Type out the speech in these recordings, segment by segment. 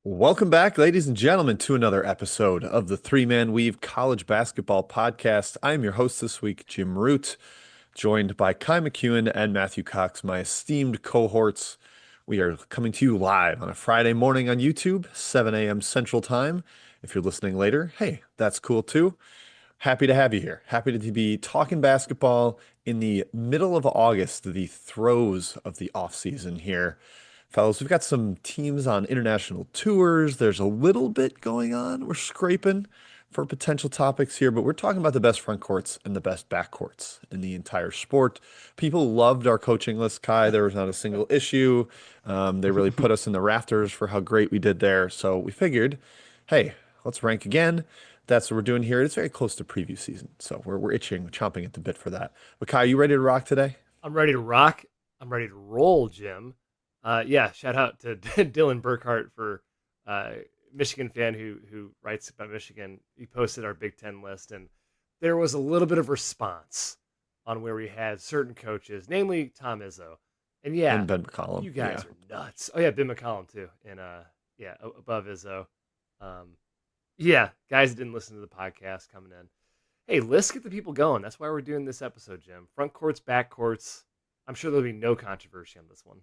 Welcome back, ladies and gentlemen, to another episode of the Three Man Weave College Basketball Podcast. I am your host this week, Jim Root, joined by Kai McEwen and Matthew Cox, my esteemed cohorts. We are coming to you live on a Friday morning on YouTube, 7 a.m. Central Time. If you're listening later, hey, that's cool too. Happy to have you here. Happy to be talking basketball in the middle of August, the throes of the off season here. Fellas, we've got some teams on international tours. There's a little bit going on. We're scraping for potential topics here, but we're talking about the best front courts and the best backcourts in the entire sport. People loved our coaching list, Kai. There was not a single issue. They really put us in the rafters for how great we did there. So we figured, hey, let's rank again. That's what we're doing here. It's very close to preview season, so we're itching, chomping at the bit for that. But Kai, you ready to rock today? I'm ready to rock. I'm ready to roll, Jim. Yeah, shout out to Dylan Burkhart for Michigan fan who writes about Michigan. He posted our Big Ten list, and there was a little bit of response on where we had certain coaches, namely Tom Izzo. And yeah, And Ben McCollum. you Yeah. guys are nuts. Oh yeah, Ben McCollum too, and above Izzo. Yeah, guys that didn't listen to the podcast coming in. Hey, let's get the people going. That's why we're doing this episode, Jim. Front courts, back courts. I'm sure there'll be no controversy on this one.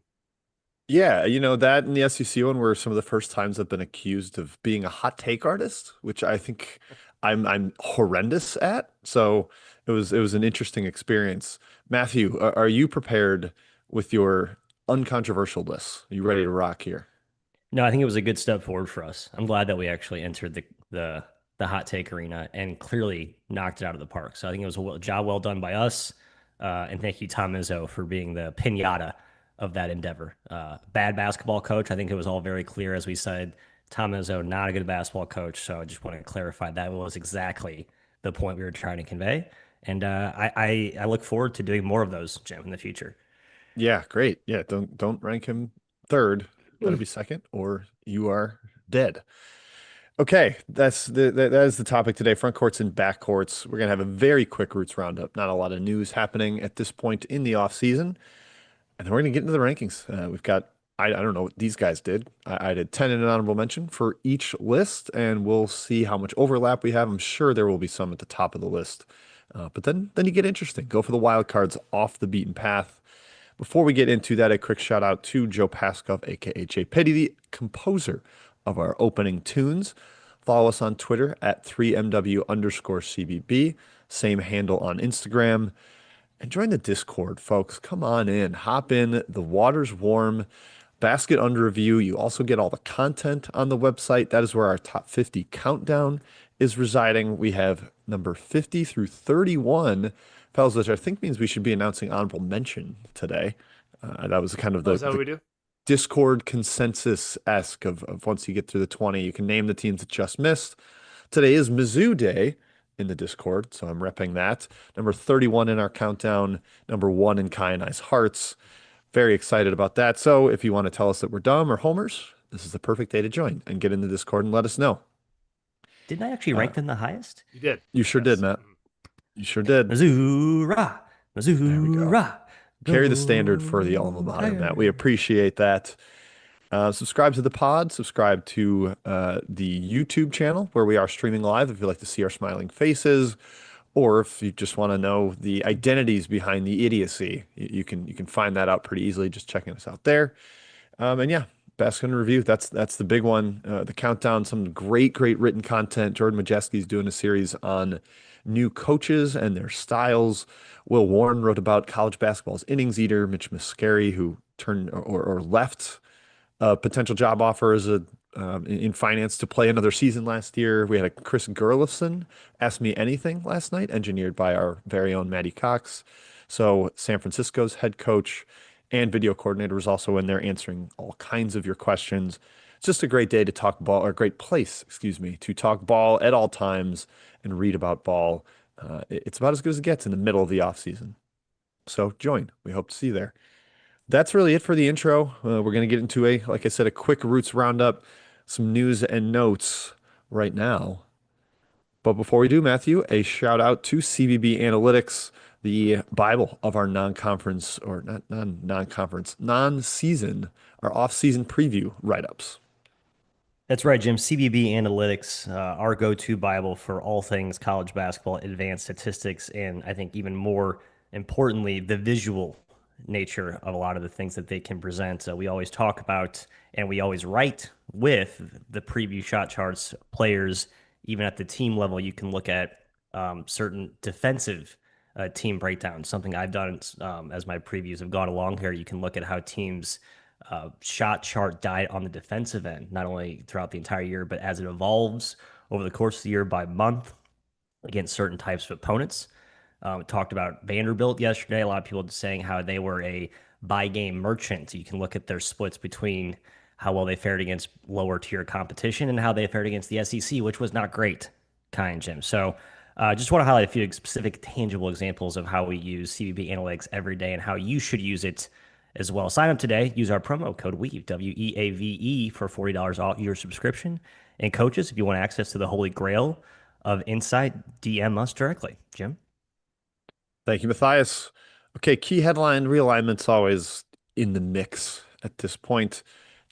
Yeah, that and the SEC one were some of the first times I've been accused of being a hot take artist, which I think I'm horrendous at. So it was an interesting experience. Matthew, are you prepared with your uncontroversial list? Are you ready to rock here? No, I think it was a good step forward for us. I'm glad that we actually entered the hot take arena and clearly knocked it out of the park. So I think it was a job well done by us. And thank you, Tom Izzo, for being the pinata of that endeavor. Bad basketball coach. I think it was all very clear, as we said. Tom Izzo, not a good basketball coach. So I just want to clarify that was exactly the point we were trying to convey. And I look forward to doing more of those, Jim, in the future. Yeah, great. Yeah, don't rank him third. Let it be second, or you are dead. Okay, that is the topic today. Front courts and back courts. We're gonna have a very quick roots roundup. Not a lot of news happening at this point in the off season, and then we're gonna get into the rankings. We've got I don't know what these guys did. I did 10 in an honorable mention for each list, and we'll see how much overlap we have. I'm sure there will be some at the top of the list, but then you get interesting. Go for the wild cards off the beaten path. Before we get into that, a quick shout out to Joe Paskov, aka Jay Petty, the composer of our opening tunes. Follow us on Twitter at 3MW_CBB. Same handle on Instagram. And join the Discord, folks. Come on in. Hop in. The water's warm. Basket under review. You also get all the content on the website. That is where our top 50 countdown is residing. We have number 50 through 31. Fellas, which I think means we should be announcing honorable mention today. That was kind of Oh, the, is that what the we do? Discord consensus-esque of once you get through the 20, you can name the teams that just missed. Today is Mizzou Day in the Discord, so I'm repping that. Number 31 in our countdown, number one in Kai and I's hearts. Very excited about that. So if you want to tell us that we're dumb or homers, this is the perfect day to join and get in the Discord and let us know. Didn't I actually Uh, rank them the highest? You did. you sure did, Yes. Matt. You sure did. Missouri, There we go. Missouri, Carry the standard for the alma go mater, Matt. We higher. appreciate that. Subscribe to the pod, subscribe to the YouTube channel where we are streaming live if you'd like to see our smiling faces, or if you just want to know the identities behind the idiocy, you can find that out pretty easily just checking us out there. And yeah, Basket and Review, that's the big one. The countdown, some great written content. Jordan Majeski's doing a series on new coaches and their styles. Will Warren wrote about college basketball's innings eater, Mitch Muscari, who turned or left a potential job offer as a in finance to play another season last year. We had a Chris Gerlifson ask me anything last night, engineered by our very own Maddie Cox. So San Francisco's head coach and video coordinator was also in there answering all kinds of your questions. It's just a great day to talk ball, or a great place, excuse me, to talk ball at all times and read about ball. It's about as good as it gets in the middle of the off season. So join. We hope to see you there. That's really it for the intro. We're going to get into like I said, a quick Roots roundup, some news and notes right now. But before we do, Matthew, a shout out to CBB Analytics, the Bible of our non-conference or not non-conference, non-season, our off-season preview write-ups. That's right, Jim. CBB Analytics, our go-to Bible for all things college basketball, advanced statistics, and I think even more importantly, the visual nature of a lot of the things that they can present. We always talk about and we always write with the preview shot charts, players, even at the team level. You can look at certain defensive team breakdowns, something I've done as my previews have gone along here. You can look at how teams shot chart diet on the defensive end, not only throughout the entire year, but as it evolves over the course of the year by month against certain types of opponents. Talked about Vanderbilt yesterday. A lot of people saying how they were a buy game merchant. You can look at their splits between how well they fared against lower tier competition and how they fared against the SEC, which was not great, Kai and Jim. So just want to highlight a few specific tangible examples of how we use CBB Analytics every day and how you should use it as well. Sign up today. Use our promo code WEAVE, WEAVE, for $40 off your subscription. And coaches, if you want access to the holy grail of insight, DM us directly. Jim? Thank you, Matthias. Okay, key headline realignment's always in the mix at this point.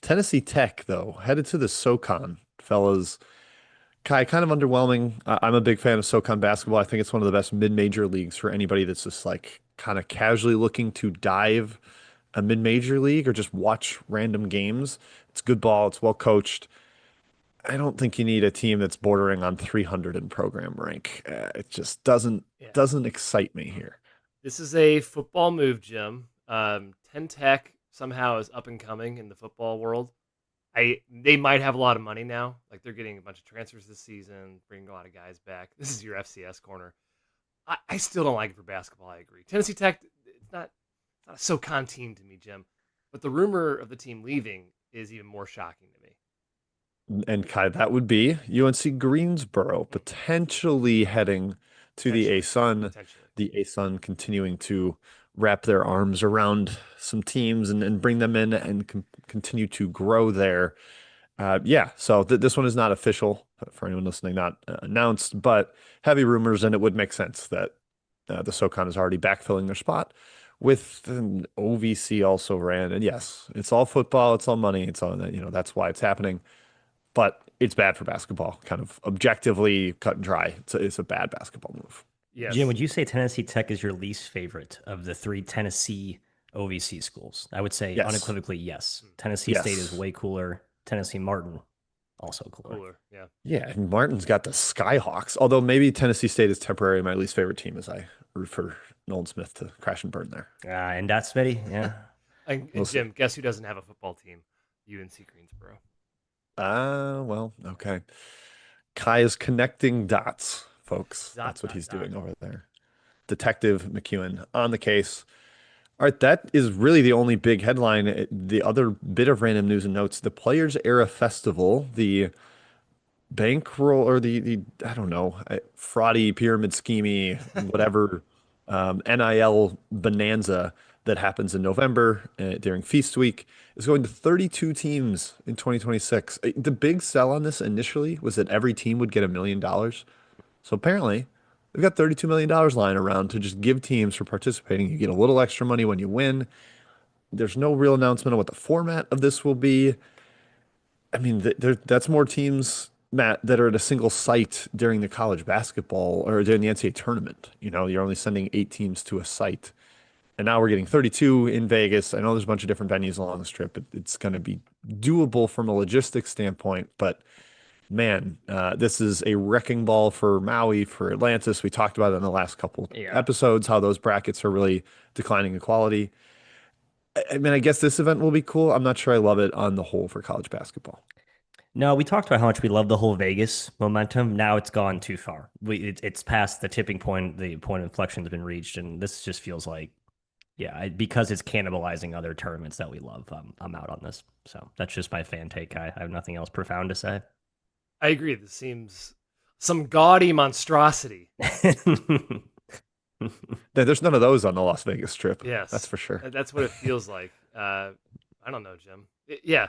Tennessee Tech, though, headed to the SoCon, fellas. Kai, kind of underwhelming. I'm a big fan of SoCon basketball. I think it's one of the best mid-major leagues for anybody that's just like kind of casually looking to dive a mid-major league or just watch random games. It's good ball. It's well coached. I don't think you need a team that's bordering on 300 in program rank. It just doesn't Yeah. doesn't excite me here. This is a football move, Jim. 10 Tech somehow is up and coming in the football world. They might have a lot of money now. Like they're getting a bunch of transfers this season, bringing a lot of guys back. This is your FCS corner. I still don't like it for basketball. I agree. Tennessee Tech, it's not a SoCon team to me, Jim. But the rumor of the team leaving is even more shocking to me. And Kai, that would be UNC Greensboro potentially heading to the Potentially. ASUN. Potentially. The ASUN continuing to wrap their arms around some teams and bring them in and continue to grow there. Yeah, so this one is not official for anyone listening, not announced, but heavy rumors, and it would make sense that the SoCon is already backfilling their spot with an OVC also ran. And yes, it's all football, it's all money, it's all that, that's why it's happening. But it's bad for basketball, kind of objectively cut and dry. It's a bad basketball move. Jim, Yes. would you say Tennessee Tech is your least favorite of the three Tennessee OVC schools? I would say Yes. unequivocally yes. Tennessee State is Yes. way cooler. Tennessee Martin, also cooler. Cooler. Yeah. Yeah, and Martin's got the Skyhawks. Although maybe Tennessee State is temporarily my least favorite team as I root for Nolan Smith to crash and burn there. And that's Smitty, yeah. And We'll see. Jim, guess who doesn't have a football team? UNC Greensboro. Well, okay. Kai is connecting dots, folks. That's what he's doing Dot. over there. Detective McEwen on the case. All right, that is really the only big headline. The other bit of random news and notes, the Players Era Festival, the bankroll or the I don't know, fraudy pyramid schemy, whatever NIL bonanza that happens in November during Feast Week is going to 32 teams in 2026. The big sell on this initially was that every team would get $1 million. So apparently, they've got $32 million lying around to just give teams for participating. You get a little extra money when you win. There's no real announcement of what the format of this will be. I mean, that's more teams, Matt, that are at a single site during the college basketball or during the NCAA tournament. You're only sending 8 teams to a site. And now we're getting 32 in Vegas. I know there's a bunch of different venues along the strip. It's going to be doable from a logistics standpoint, but man, this is a wrecking ball for Maui, for Atlantis. We talked about it in the last couple Yeah. episodes, how those brackets are really declining in quality. I mean, I guess this event will be cool. I'm not sure I love it on the whole for college basketball. No, we talked about how much we love the whole Vegas momentum. Now it's gone too far. It's past the tipping point. The point of inflection has been reached, and this just feels like, yeah, because it's cannibalizing other tournaments that we love. I'm out on this. So that's just my fan take. I have nothing else profound to say. I agree. This seems some gaudy monstrosity. There's none of those on the Las Vegas Strip. Yes. That's for sure. That's what it feels like. I don't know, Jim. Yeah.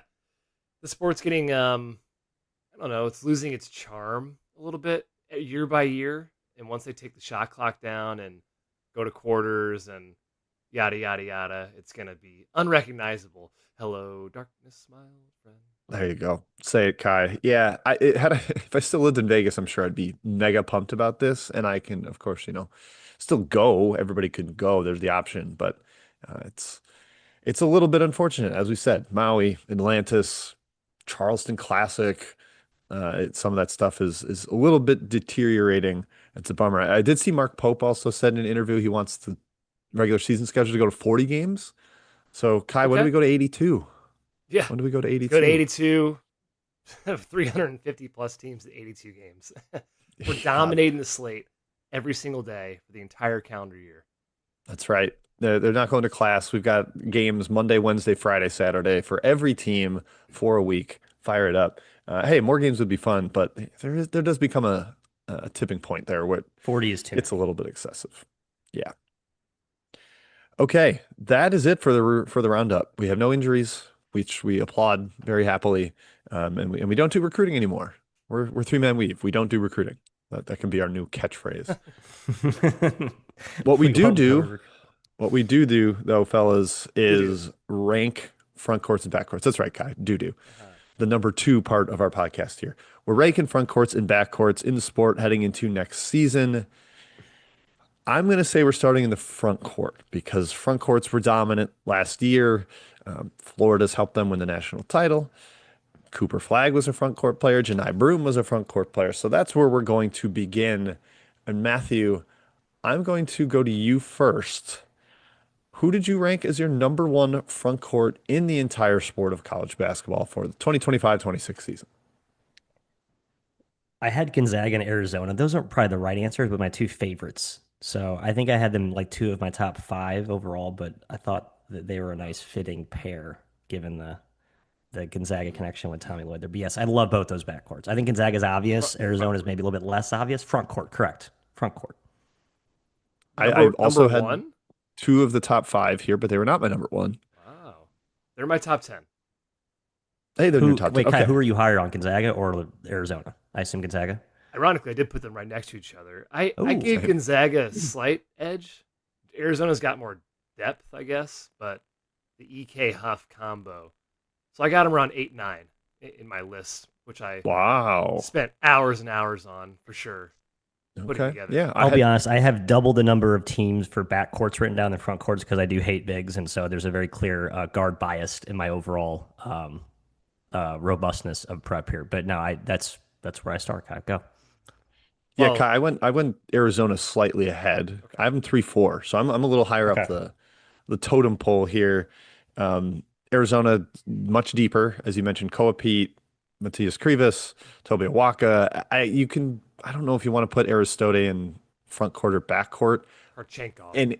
The sport's getting, I don't know, it's losing its charm a little bit year by year. And once they take the shot clock down and go to quarters and yada, yada, yada, it's going to be unrecognizable. Hello, darkness, my old friend. There you go. Say it, Kai. Yeah, if I still lived in Vegas, I'm sure I'd be mega pumped about this. And I can, of course, still go. Everybody can go. There's the option, but it's a little bit unfortunate, as we said. Maui, Atlantis, Charleston Classic. Some of that stuff is a little bit deteriorating. It's a bummer. I did see Mark Pope also said in an interview he wants the regular season schedule to go to 40 games. So, Kai, when do Okay. we go to 82? Yeah. When do we go to Let's go to 82? 82. 350 plus teams at 82 games. We're Yeah, dominating the slate every single day for the entire calendar year. that's right. They're not going to class. We've got games Monday, Wednesday, Friday, Saturday for every team for a week. Fire it up. Hey, more games would be fun, but there does become a tipping point there where 40 is too it's a many. little bit excessive. Yeah. Okay, that is it for the roundup. We have no injuries, which we applaud very happily, and we don't do recruiting anymore. We're three-man weave. We don't do recruiting. That can be our new catchphrase. What we We do don't go do, to what we do though, fellas, Do do. is rank front courts and back courts. That's right, Kai. Do Uh-huh. the number two part of our podcast here. We're ranking front courts and back courts in the sport heading into next season. I'm going to say we're starting in the front court because front courts were dominant last year. Florida's helped them win the national title. Cooper Flagg was a front court player. Janai Broom was a front court player. So that's where we're going to begin. And Matthew, I'm going to go to you first. Who did you rank as your number one front court in the entire sport of college basketball for the 2025-26 season? I had Gonzaga and Arizona. Those aren't probably the right answers, but my two favorites. So I think I had them like two of my top five overall, but I thought that they were a nice fitting pair given the Gonzaga connection with Tommy Lloyd there. But yes, I love both those backcourts. I think Gonzaga is obvious. Front Arizona is court. maybe a little bit less obvious. Front court, correct. Front court. I Number also had one. two of the top five here, but they were not my number one. Wow. They're my top 10. Hey, they're in your Who? top 10. Wait, Kai, Okay. who are you higher on, Gonzaga or Arizona? I assume Gonzaga. Ironically, I did put them right next to each other. I Oh, gave Same. Gonzaga a slight edge. Arizona's got more depth, I guess, but the EK Huff combo. So I got them around 8, 9 in my list, which I Wow. spent hours and hours on for sure putting Okay. together. Yeah, I I'll be had honest. I have double the number of teams for backcourts written down than front courts because I do hate bigs, and so there's a very clear guard bias in my overall robustness of prep here. But no, that's where I start. Kai, go. yeah, Well, Kai, I went Arizona slightly ahead. okay. I have them 3-4, so I'm a little higher up Okay. the totem pole here. Arizona much deeper, as you mentioned, Koa Pete, Matthias Krivas, Toby Awaka. I don't know if you want to put Aristote in front court or back court. Harchenkov. And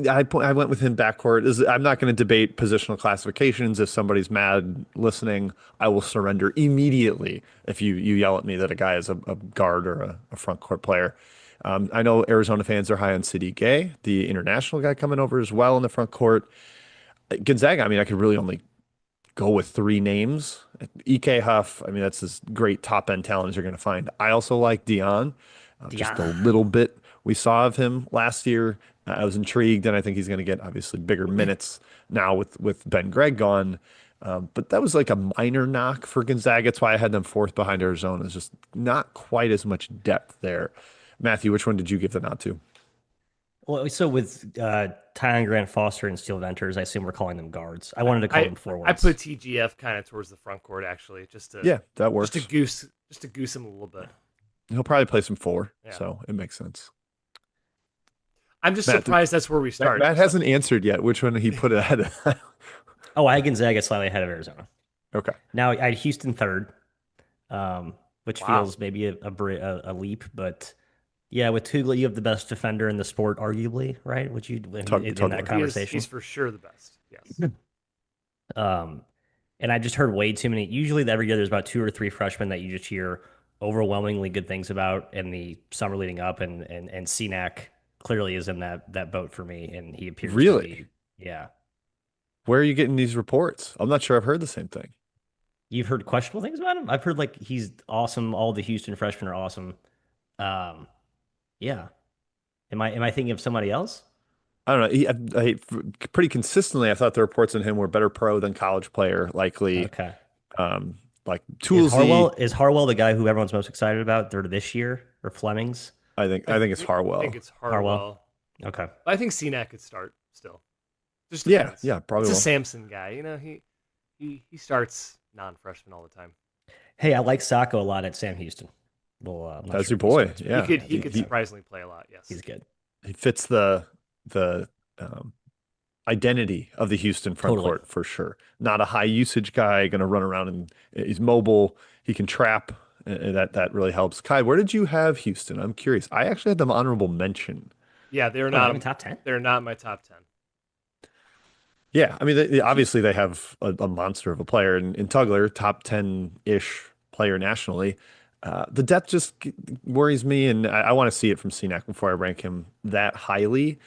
I went with him backcourt. I'm not going to debate positional classifications. If somebody's mad listening, I will surrender immediately if you yell at me that a guy is a guard or a front court player. I know Arizona fans are high on City Gay, the international guy coming over as well in the front court. Gonzaga, I mean, I could really only go with three names. EK Huff, I mean, that's as great top end talent as you're going to find. I also like Dion, just the Yeah. little bit we saw of him last year. I was intrigued, and I think he's going to get obviously bigger minutes now with Ben Gregg gone. But that was like a minor knock for Gonzaga. That's why I had them fourth behind Arizona. It's just not quite as much depth there. Matthew, which one did you give the nod to? Well, so with Tyon Grant Foster and Steel Venters, I assume we're calling them guards. I wanted to call them I forwards. put TGF kind of towards the front court actually, Yeah, that just to works. goose him a little bit. He'll probably play some four, Yeah. so it makes sense. I'm just Matt, surprised that's where we Matt, start. Matt hasn't answered yet. Which one he put ahead of? Oh, I had Gonzaga slightly ahead of Arizona. Okay. Now I had Houston third, which Wow. feels maybe a leap, but yeah, with Tugla, you have the best defender in the sport, arguably, right? Would you in Tugler. that He's conversation? for sure the best. Yes. Um, and I just heard way too many. Usually, every year there's about two or three freshmen that you just hear overwhelmingly good things about in the summer leading up, and CNAC clearly is in that boat for me, and he appears to Really? be. Yeah, Where are you getting these reports? I'm not sure I've heard the same thing. you've heard questionable things about him. I've heard like he's awesome. All the Houston freshmen are awesome. Um, yeah. Am I thinking of somebody else? I don't know. Pretty consistently, I thought the reports on him were better pro than college player, likely. Okay. Like Is Toolsy, Harwell the guy who everyone's most excited about they're this year or Flemings? I think it's I think Harwell. it's Harwell. Harwell. Okay. But I think CNAC could start still. Just Yeah, depends. yeah, It's probably a will. Samson guy. He starts non-freshman all the time. Hey, I like Sacco a lot at Sam Houston. Well, I'm not That's sure your if he boy. starts, but He Yeah, could yeah, he he's could good. surprisingly play a lot. Yes. He's good. he fits the identity of the Houston front Totally. court for sure. Not a high usage guy, going to run around and he's mobile. He can trap. That really helps. Kai, where did you have Houston? I'm curious. I actually had them honorable mention. Yeah, Oh, not even top 10? they're not my top 10. Yeah, I mean, Jeez. obviously they have a monster of a player in Tugler, top 10-ish player nationally. The depth just worries me, and I want to see it from CNAC before I rank him that highly.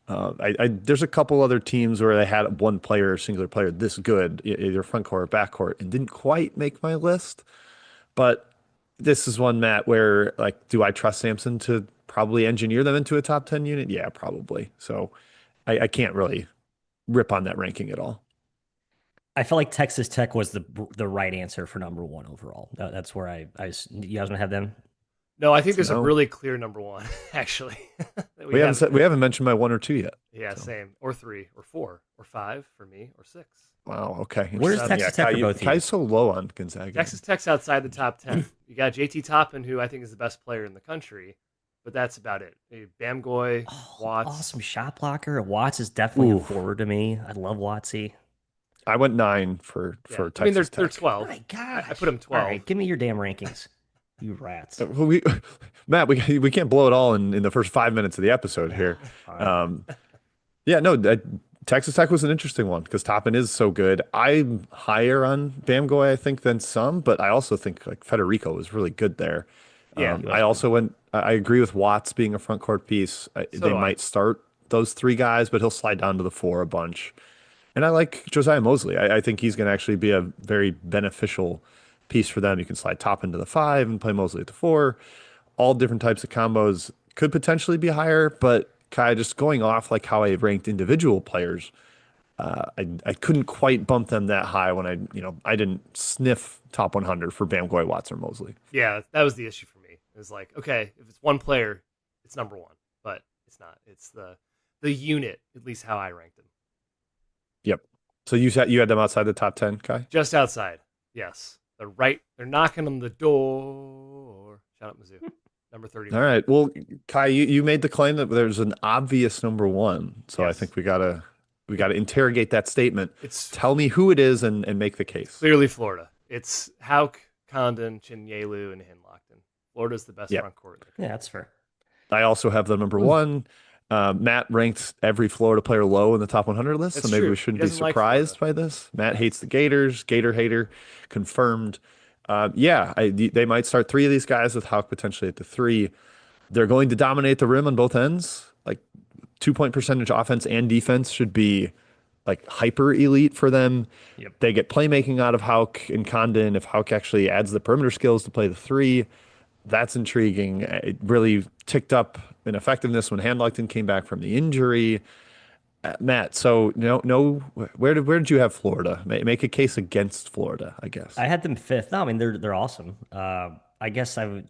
Mm. There's a couple other teams where they had one player, singular player, this good, either front court or back court, and didn't quite make my list. But this is one, Matt, where like, do I trust Samson to probably engineer them into a top 10 unit? Yeah, probably. So I can't really rip on that ranking at all. I felt like Texas Tech was the right answer for number one overall. That's where you guys want to have them? No, I think there's a No, really clear number one actually that we we haven't have. said, we haven't mentioned my one or two yet. Yeah, So same. Or three, or four, or five for me, or six, wow, okay, or Where's seven. interesting. Yeah, Texas Tech Kai, for both of you? Kai's so low on Gonzaga. Texas Tech's outside the top 10. You got JT Toppin, who I think is the best player in the country, but that's about it. Bamgoy, Oh, Watts. awesome shot blocker. Watts is definitely a Ooh, forward to me. I love Wattsy. I went nine for Yeah, I mean Texas they're Tech. 12. My I put gosh. them All 12. right, give me your damn rankings. You rats. We, Matt, we can't blow it all in the first 5 minutes of the episode Yeah, here. fine. Um, yeah, no, Texas Tech was an interesting one because Toppin is so good. I'm higher on Bamgoy, I think, than some, but I also think like Federico was really good there. Yeah, He I was good. also went. I agree with Watts being a front court piece. so They do I. might start those three guys, but he'll slide down to the four a bunch. And I like Josiah Mosley. I think he's going to actually be a very beneficial piece for them. You can slide top into the five and play Mosley at the four. All different types of combos could potentially be higher, but Kai, just going off like how I ranked individual players, I couldn't quite bump them that high when I didn't sniff top 100 for Bam Goy, Watts, or Mosley. Yeah, that was the issue for me. It was like, okay, if it's one player, it's number one, but it's not. It's the unit, at least how I ranked them. Yep. So you said you had them outside the top 10, Kai? Just outside. Yes. They're knocking on the door. Shout out Mizzou. Number All 31. right. Well, Kai, you made the claim that there's an obvious number one. So I Yes. think we gotta interrogate that statement. It's Tell me who it is and make the case. clearly Florida. It's Hauk, Condon, Chinyelu, and Hinlockton. Florida's the best Yeah. front court in the Yeah, country. that's fair. I also have the number one. Matt ranked every Florida player low in the top 100 list, so That's maybe true. we He shouldn't be doesn't like Florida. surprised by this. Matt hates the Gators, Gator hater, confirmed. Yeah, they might start three of these guys with Houck potentially at the three. They're going to dominate the rim on both ends. Like 2 point percentage offense and defense should be like hyper elite for them. Yep. They get playmaking out of Houck and Condon. If Houck actually adds the perimeter skills to play the three, that's intriguing. It really ticked up in effectiveness when Handlockton came back from the injury. Matt, so no, where did you have Florida? Make a case against Florida, I guess. I had them fifth. No, I mean they're awesome. I guess I'm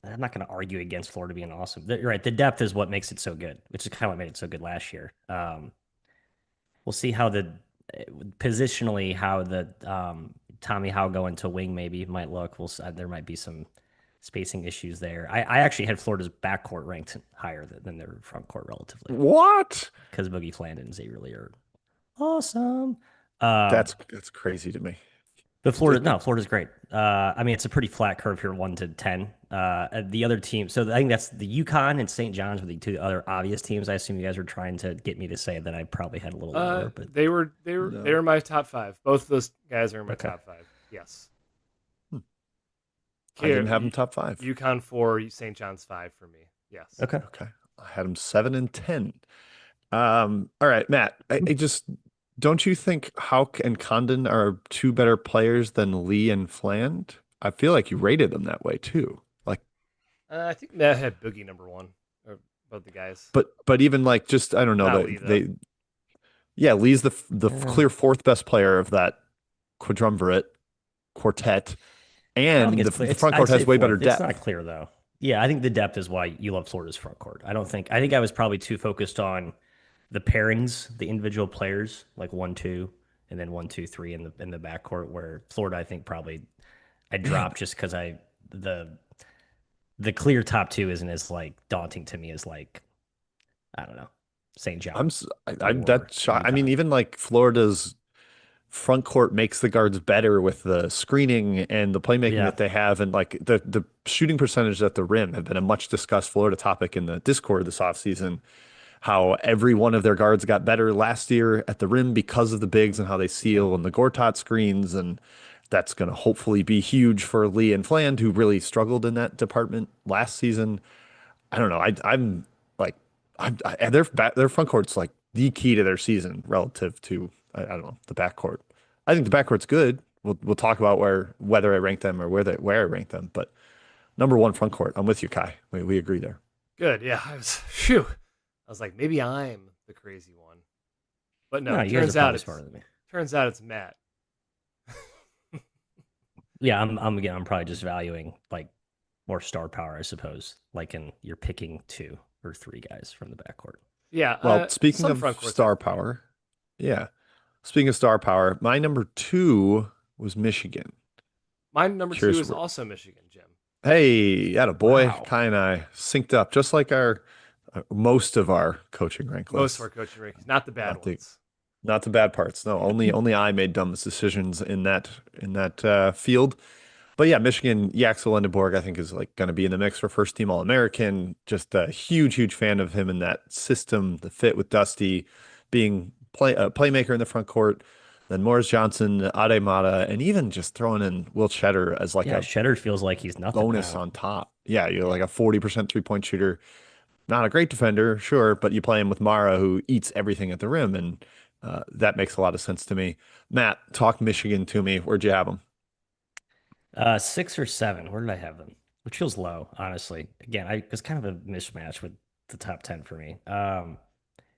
not going to argue against Florida being awesome. You're right. The depth is what makes it so good, which is kind of what made it so good last year. We'll see how positionally how the Tommy Howe going to wing maybe might look. There might be some spacing issues there. I actually had Florida's backcourt ranked higher than their front court relatively What? because Boogie Flandon and Xavier Lee are awesome. That's crazy to me. But Florida's great. I mean, it's a pretty flat curve here, 1 to 10. The other team, so I think that's the UConn and St. John's were the two other obvious teams. I assume you guys were trying to get me to say that I probably had a little lower, but They were my top five. Both of those guys are in my Okay. top five. Yes. I didn't have them top five. UConn 4, St. John's 5 for me. Yes. okay. Okay, I had them 7 and 10. All right, Matt. I just don't you think Hauk and Condon are two better players than Lee and Fland? I feel like you rated them that way too. Like, I think Matt had Boogie number one, or both the guys. but even like just I don't know Not Lee, though. yeah, Lee's the Yeah. clear fourth best player of that quadrumvirate. quartet, I don't think and it's the clear. front I'd court say has way better fourth. It's not depth. clear though. Yeah, I think the depth is why you love Florida's front court. I think I was probably too focused on the pairings, the individual players, like 1-2, and then 1-2-3 in the backcourt. Where Florida, I think probably I Man, dropped just because the the clear top two isn't as like daunting to me as like I don't know St. John's I'm or that shocked. I mean, UConn. even like Florida's front court makes the guards better with the screening and the playmaking Yeah, that they have, and like the shooting percentage at the rim have been a much discussed Florida topic in the Discord this offseason. How every one of their guards got better last year at the rim because of the bigs and how they yeah, seal and the Gortat screens, and that's going to hopefully be huge for Lee and Fland, who really struggled in that department last season. I don't know. I'm like, their front court's like the key to their season relative to I don't know the backcourt. I think the backcourt's good. We'll talk about whether I rank them or where I rank them, but number one front court. I'm with you, Kai. We agree there. Good. Yeah. Phew. I was like, maybe I'm the crazy one, but no. no, you guys are probably smarter than me. Turns out it's Matt. Yeah, I'm probably just valuing like more star power, I suppose. Like in you're picking two or three guys from the backcourt. Yeah. Well, speaking Some of front courts are star cool. power, yeah. Speaking of star power, my number two was Michigan. My number two Curious is where. also Michigan, Jim. Hey, a boy. Wow. Kai and I synced up, just like our most of our coaching rank Most of lists. our coaching rankings, not the bad Not the ones. not the bad parts. No, only I made dumb decisions in that field. But yeah, Michigan, Yaxel Lendeborg, I think is like going to be in the mix for first team All-American. Just a huge fan of him in that system, the fit with Dusty, being playmaker in the front court. Then Morris Johnson, Ade Mata, and even just throwing in Will Cheddar as like Yeah, a Cheddar feels like he's nothing bonus now. on top. Yeah, you're like a 40% three-point shooter. Not a great defender, sure, but you play him with Mara, who eats everything at the rim, and that makes a lot of sense to me. Matt, talk Michigan to me. Where'd you have them? 6 or 7. Where did I have them? Which feels low, honestly. Again, I it's kind of a mismatch with the top 10 for me.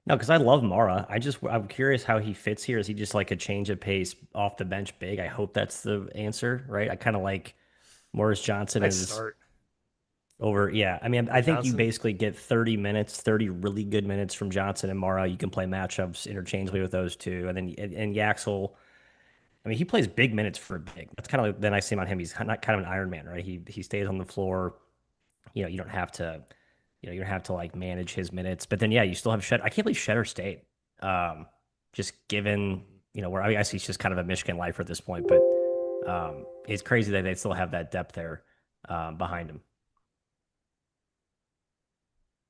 No, because I love Mara. I'm curious how he fits here. Is he just like a change of pace off the bench big? I hope that's the answer, right? I kind of like Morris Johnson Nice is start over. Yeah, I mean, for I think you Johnson. basically get 30 minutes, 30 really good minutes from Johnson and Mara. You can play matchups interchangeably with those two, and then and Yaxel. I mean, he plays big minutes for a big. That's kind of like the nice thing about him. He's kind of an Iron Man, right? He stays on the floor. You don't have to, you don't have to like manage his minutes. But then, yeah, you still have Shed. I can't believe Shedder stayed. Um, just given, where I guess he's just kind of a Michigan lifer at this point. But it's crazy that they still have that depth there behind him.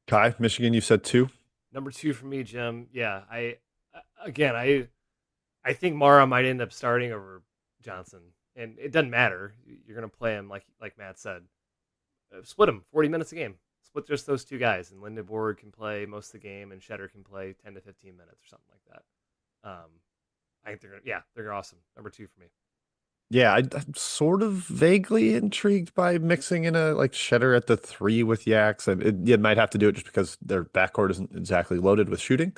Kai, Michigan, you said two. Number two for me, Jim. Yeah, again, I think Mara might end up starting over Johnson, and it doesn't matter. You're going to play him like Matt said. Split him 40 minutes a game. Split just those two guys, and Lindeborg can play most of the game, and Shetter can play 10 to 15 minutes or something like that. I think they're awesome. Number two for me. Yeah, I'm sort of vaguely intrigued by mixing in a like Shedder at the three with Yaks. And you might have to do it just because their backcourt isn't exactly loaded with shooting.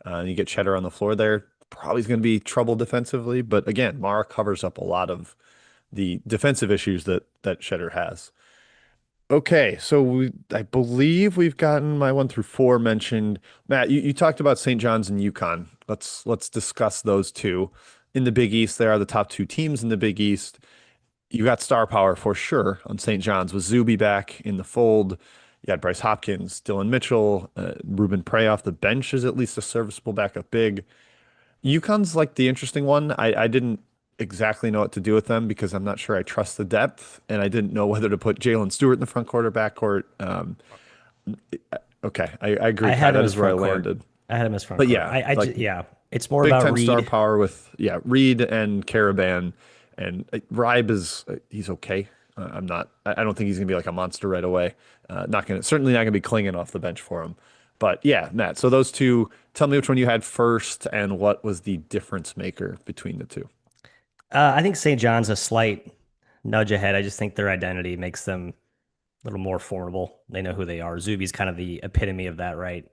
And you get Shedder on the floor there. Probably going to be trouble defensively. But again, Mara covers up a lot of the defensive issues that Shedder has. Okay, so I believe we've gotten my 1 through 4 mentioned. Matt, you talked about St. John's and UConn. Let's discuss those two. In the Big East, there are the top two teams in the Big East. You got star power for sure on St. John's with Zuby back in the fold. You had Bryce Hopkins, Dylan Mitchell, Ruben Prey off the bench is at least a serviceable backup big. UConn's like the interesting one. I didn't exactly know what to do with them because I'm not sure I trust the depth, and I didn't know whether to put Jalen Stewart in the front court or back court. Front court. Okay, I agree, I Kai. had him That as is where I front court. landed. I had him as front But court. yeah, like Yeah, it's more Big about Ten star Reed. power with Reed and Caravan, and Ribe is he's okay. I don't think he's gonna be like a monster right away. Not gonna certainly not gonna be clinging off the bench for him. But yeah, Matt. So those two. Tell me which one you had first, and what was the difference maker between the two. I think St. John's a slight nudge ahead. I just think their identity makes them a little more formidable. They know who they are. Zuby's kind of the epitome of that, right?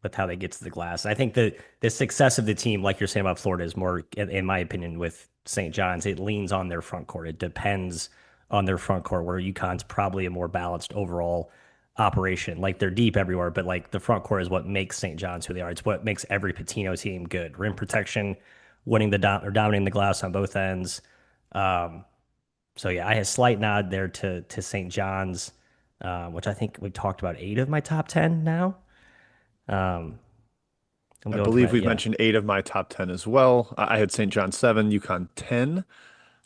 With how they get to the glass. I think the success of the team, like you're saying about Florida, is more, in my opinion, with St. John's. It leans on their front court. It depends on their front court, where UConn's probably a more balanced overall operation. Like they're deep everywhere, but like the front court is what makes St. John's who they are. It's what makes every Patino team good. Rim protection, winning or dominating the glass on both ends. Um, so yeah, I had a slight nod there to St. John's, which I think we talked about 8 of my top 10 now. Um, I'm I going from believe that. we've Yeah, mentioned 8 of my top 10 as well. I had St. John 7, UConn 10,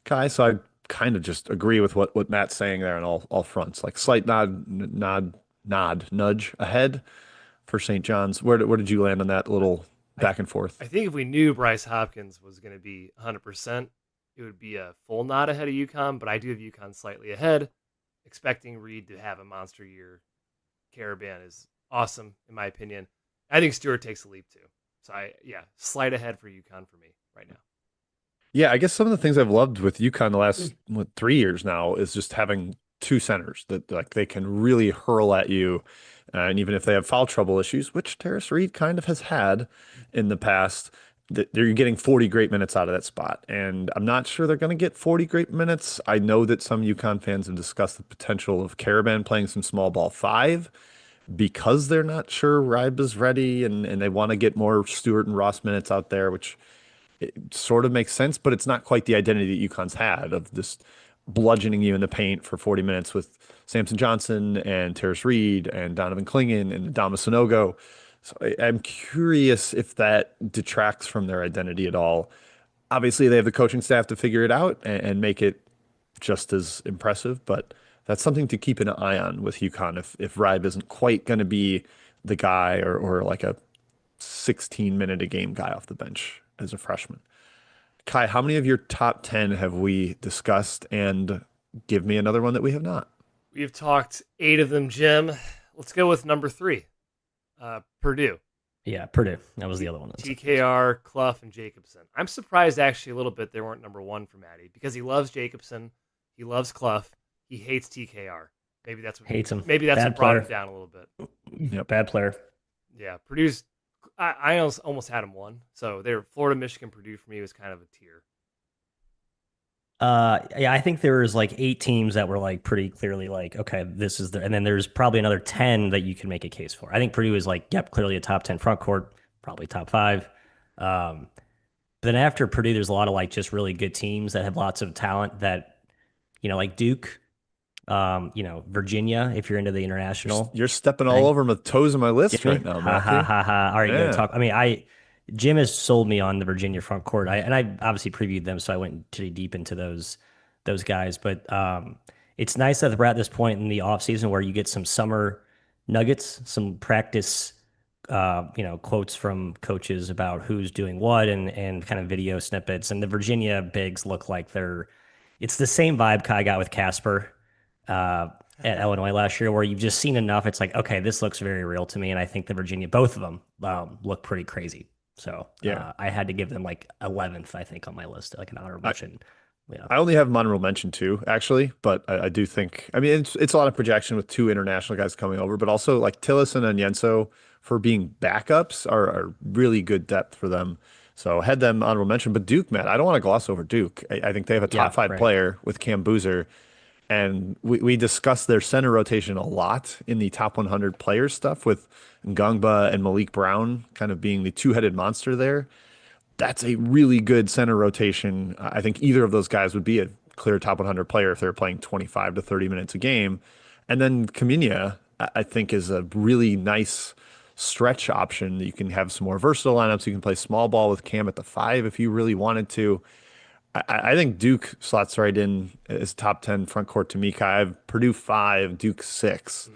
Kai. So I kind of just agree with what Matt's saying there on all fronts. Like slight nudge ahead for St. John's. Where did you land on that little I back and forth? I think if we knew Bryce Hopkins was going to be 100%, it would be a full nod ahead of UConn, but I do have UConn slightly ahead, expecting Reed to have a monster year. Caravan is awesome, in my opinion. I think Stewart takes a leap, too. So, slight ahead for UConn for me right now. Yeah, I guess some of the things I've loved with UConn the last 3 years now is just having two centers that like they can really hurl at you. And even if they have foul trouble issues, which Terrace Reed kind of has had in the past, that they're getting 40 great minutes out of that spot. And I'm not sure they're going to get 40 great minutes. I know that some UConn fans have discussed the potential of Caravan playing some small ball five because they're not sure Ribe is ready and they want to get more Stewart and Ross minutes out there, which it sort of makes sense, but it's not quite the identity that UConn's had of this bludgeoning you in the paint for 40 minutes with Samson Johnson and Terrace Reed and Donovan Clingan and Adama Sanogo. So I'm curious if that detracts from their identity at all. Obviously, they have the coaching staff to figure it out and make it just as impressive, but that's something to keep an eye on with UConn if Ribe isn't quite going to be the guy or like a 16-minute a game guy off the bench as a freshman. Kai, how many of your top 10 have we discussed? And give me another one that we have not. We've talked 8 of them, Jim. Let's go with number 3, Purdue. yeah, Purdue. That was the other one. TKR, Clough, and Jacobson. I'm surprised actually a little bit they weren't number 1 for Maddie because he loves Jacobson, he loves Clough, he hates TKR. Maybe that's what Hates him. maybe that's Bad what brought player. him down a little bit. Yep. Bad player. Yeah, Purdue's. I almost had him 1. So they were Florida, Michigan, Purdue for me was kind of a tier. Yeah, I think there was like 8 teams that were like pretty clearly like, okay, this is the, and then there's probably another 10 that you can make a case for. I think Purdue is like, yep, clearly a top 10 front court, probably top five. But then after Purdue, there's a lot of like just really good teams that have lots of talent that, like Duke, Virginia, if you're into the international You're stepping all thing. over my toes on my list Get me? right now, Ha ha Matthew. ha ha. All right, you gonna Yeah. talk? I mean, Jim has sold me on the Virginia front court. I obviously previewed them, so I went pretty deep into those guys. But it's nice that we're at this point in the off season where you get some summer nuggets, some practice, quotes from coaches about who's doing what and kind of video snippets. And the Virginia bigs look like it's the same vibe Kai got with Casper. At Illinois last year, where you've just seen enough. It's like, okay, this looks very real to me. And I think the Virginia, both of them, look pretty crazy. So Yeah. I had to give them like 11th, I think, on my list, like an honorable I, mention. Yeah. I only have Monroe mentioned too, actually, but I do think, I mean, it's a lot of projection with two international guys coming over, but also like Tillison and Yenso for being backups are really good depth for them. So had them honorable mention, but Duke, Matt, I don't want to gloss over Duke. I think they have a top Yeah. five Right. player with Cam Boozer. And we discussed their center rotation a lot in the top 100 players stuff with Ngungba and Malik Brown kind of being the two-headed monster there. That's a really good center rotation. I think either of those guys would be a clear top 100 player if they're playing 25 to 30 minutes a game. And then Kaminia, I think, is a really nice stretch option that you can have some more versatile lineups. You can play small ball with Cam at the five if you really wanted to. I think Duke slots right in as top 10 front court to me. I have Purdue 5, Duke 6.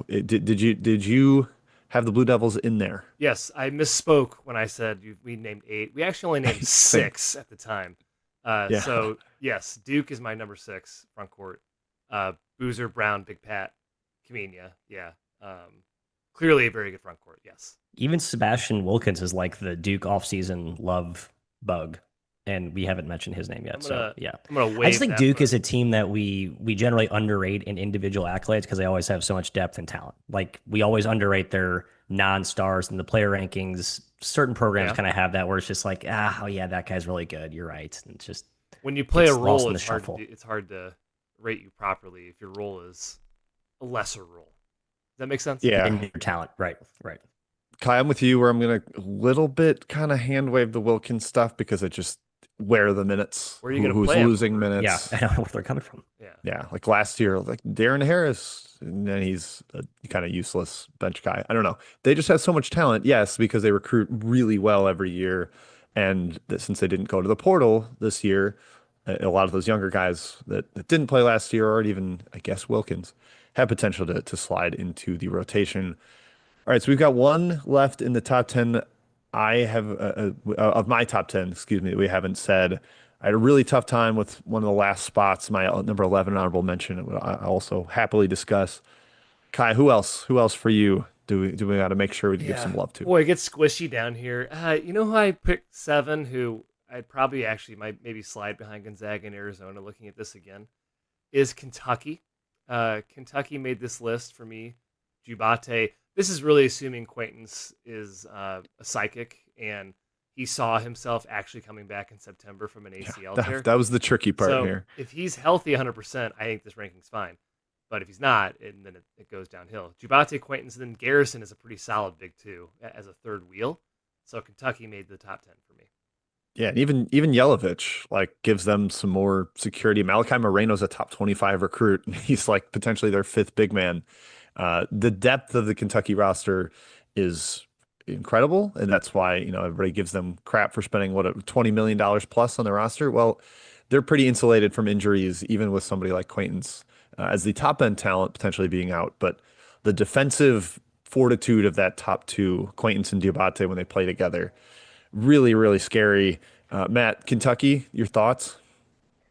Did you have the Blue Devils in there? Yes, I misspoke when I said we named 8. We actually only named Same. 6 at the time. Yeah. So yes, Duke is my number 6 front court. Boozer, Brown, Big Pat, Kamenia. Yeah. Clearly a very good front court. Yes. Even Sebastian Wilkins is like the Duke offseason love bug. and we haven't mentioned his name I'm yet. So gonna yeah, I'm gonna I just waive think that Duke is for a team that we generally underrate in individual accolades because they always have so much depth and talent. Like we always underrate their non-stars in the player rankings. Certain programs yeah. kind of have that where it's just like, ah, oh yeah, that guy's really good. You're right. And it just When you play a gets lost role, in the it's hard to shuffle. do, it's hard to rate you properly if your role is a lesser role. Does that make sense? Yeah. And your talent, right, right. Kai, I'm with you where I'm gonna a little bit kind of hand wave the Wilkins stuff because it just where are the minutes? Where are you gonna Who's play him losing over? Yeah, minutes? I don't know where they're coming from. Yeah. Yeah, like last year, like Darren Harris, and then he's a kind of useless bench guy. I don't know. They just have so much talent, yes, because they recruit really well every year, and since they didn't go to the portal this year, a lot of those younger guys that didn't play last year, or even I guess Wilkins, have potential to slide into the rotation. All right, so we've got one left in the top 10. I have of my top 10, excuse me, that we haven't said. I had a really tough time with one of the last spots, my number 11 honorable mention. I also happily discuss. Kai, who else? Who else for you do we got to make sure we give some Yeah. love to? Boy, it gets squishy down here. You know who I picked seven? Who I'd probably actually might maybe slide behind Gonzaga and Arizona. Looking at this again, is Kentucky. Kentucky made this list for me. Jubate. This is really assuming Quaintance is a psychic and he saw himself actually coming back in September from an Yeah, ACL that, tear. that was the tricky part So here. if he's healthy 100%, I think this ranking's fine. But if he's not, then it goes downhill. Jubate, Quaintance, and then Garrison is a pretty solid big two as a third wheel. So Kentucky made the top 10 for me. Yeah, and even Yelovich like gives them some more security. Malachi Moreno's a top 25 recruit, and he's like potentially their fifth big man. The depth of the Kentucky roster is incredible, and that's why everybody gives them crap for spending what $20 million plus on the roster. Well, they're pretty insulated from injuries, even with somebody like Quaintance as the top end talent potentially being out. But the defensive fortitude of that top two, Quaintance and Diabate, when they play together, really, really scary. Matt, Kentucky, your thoughts?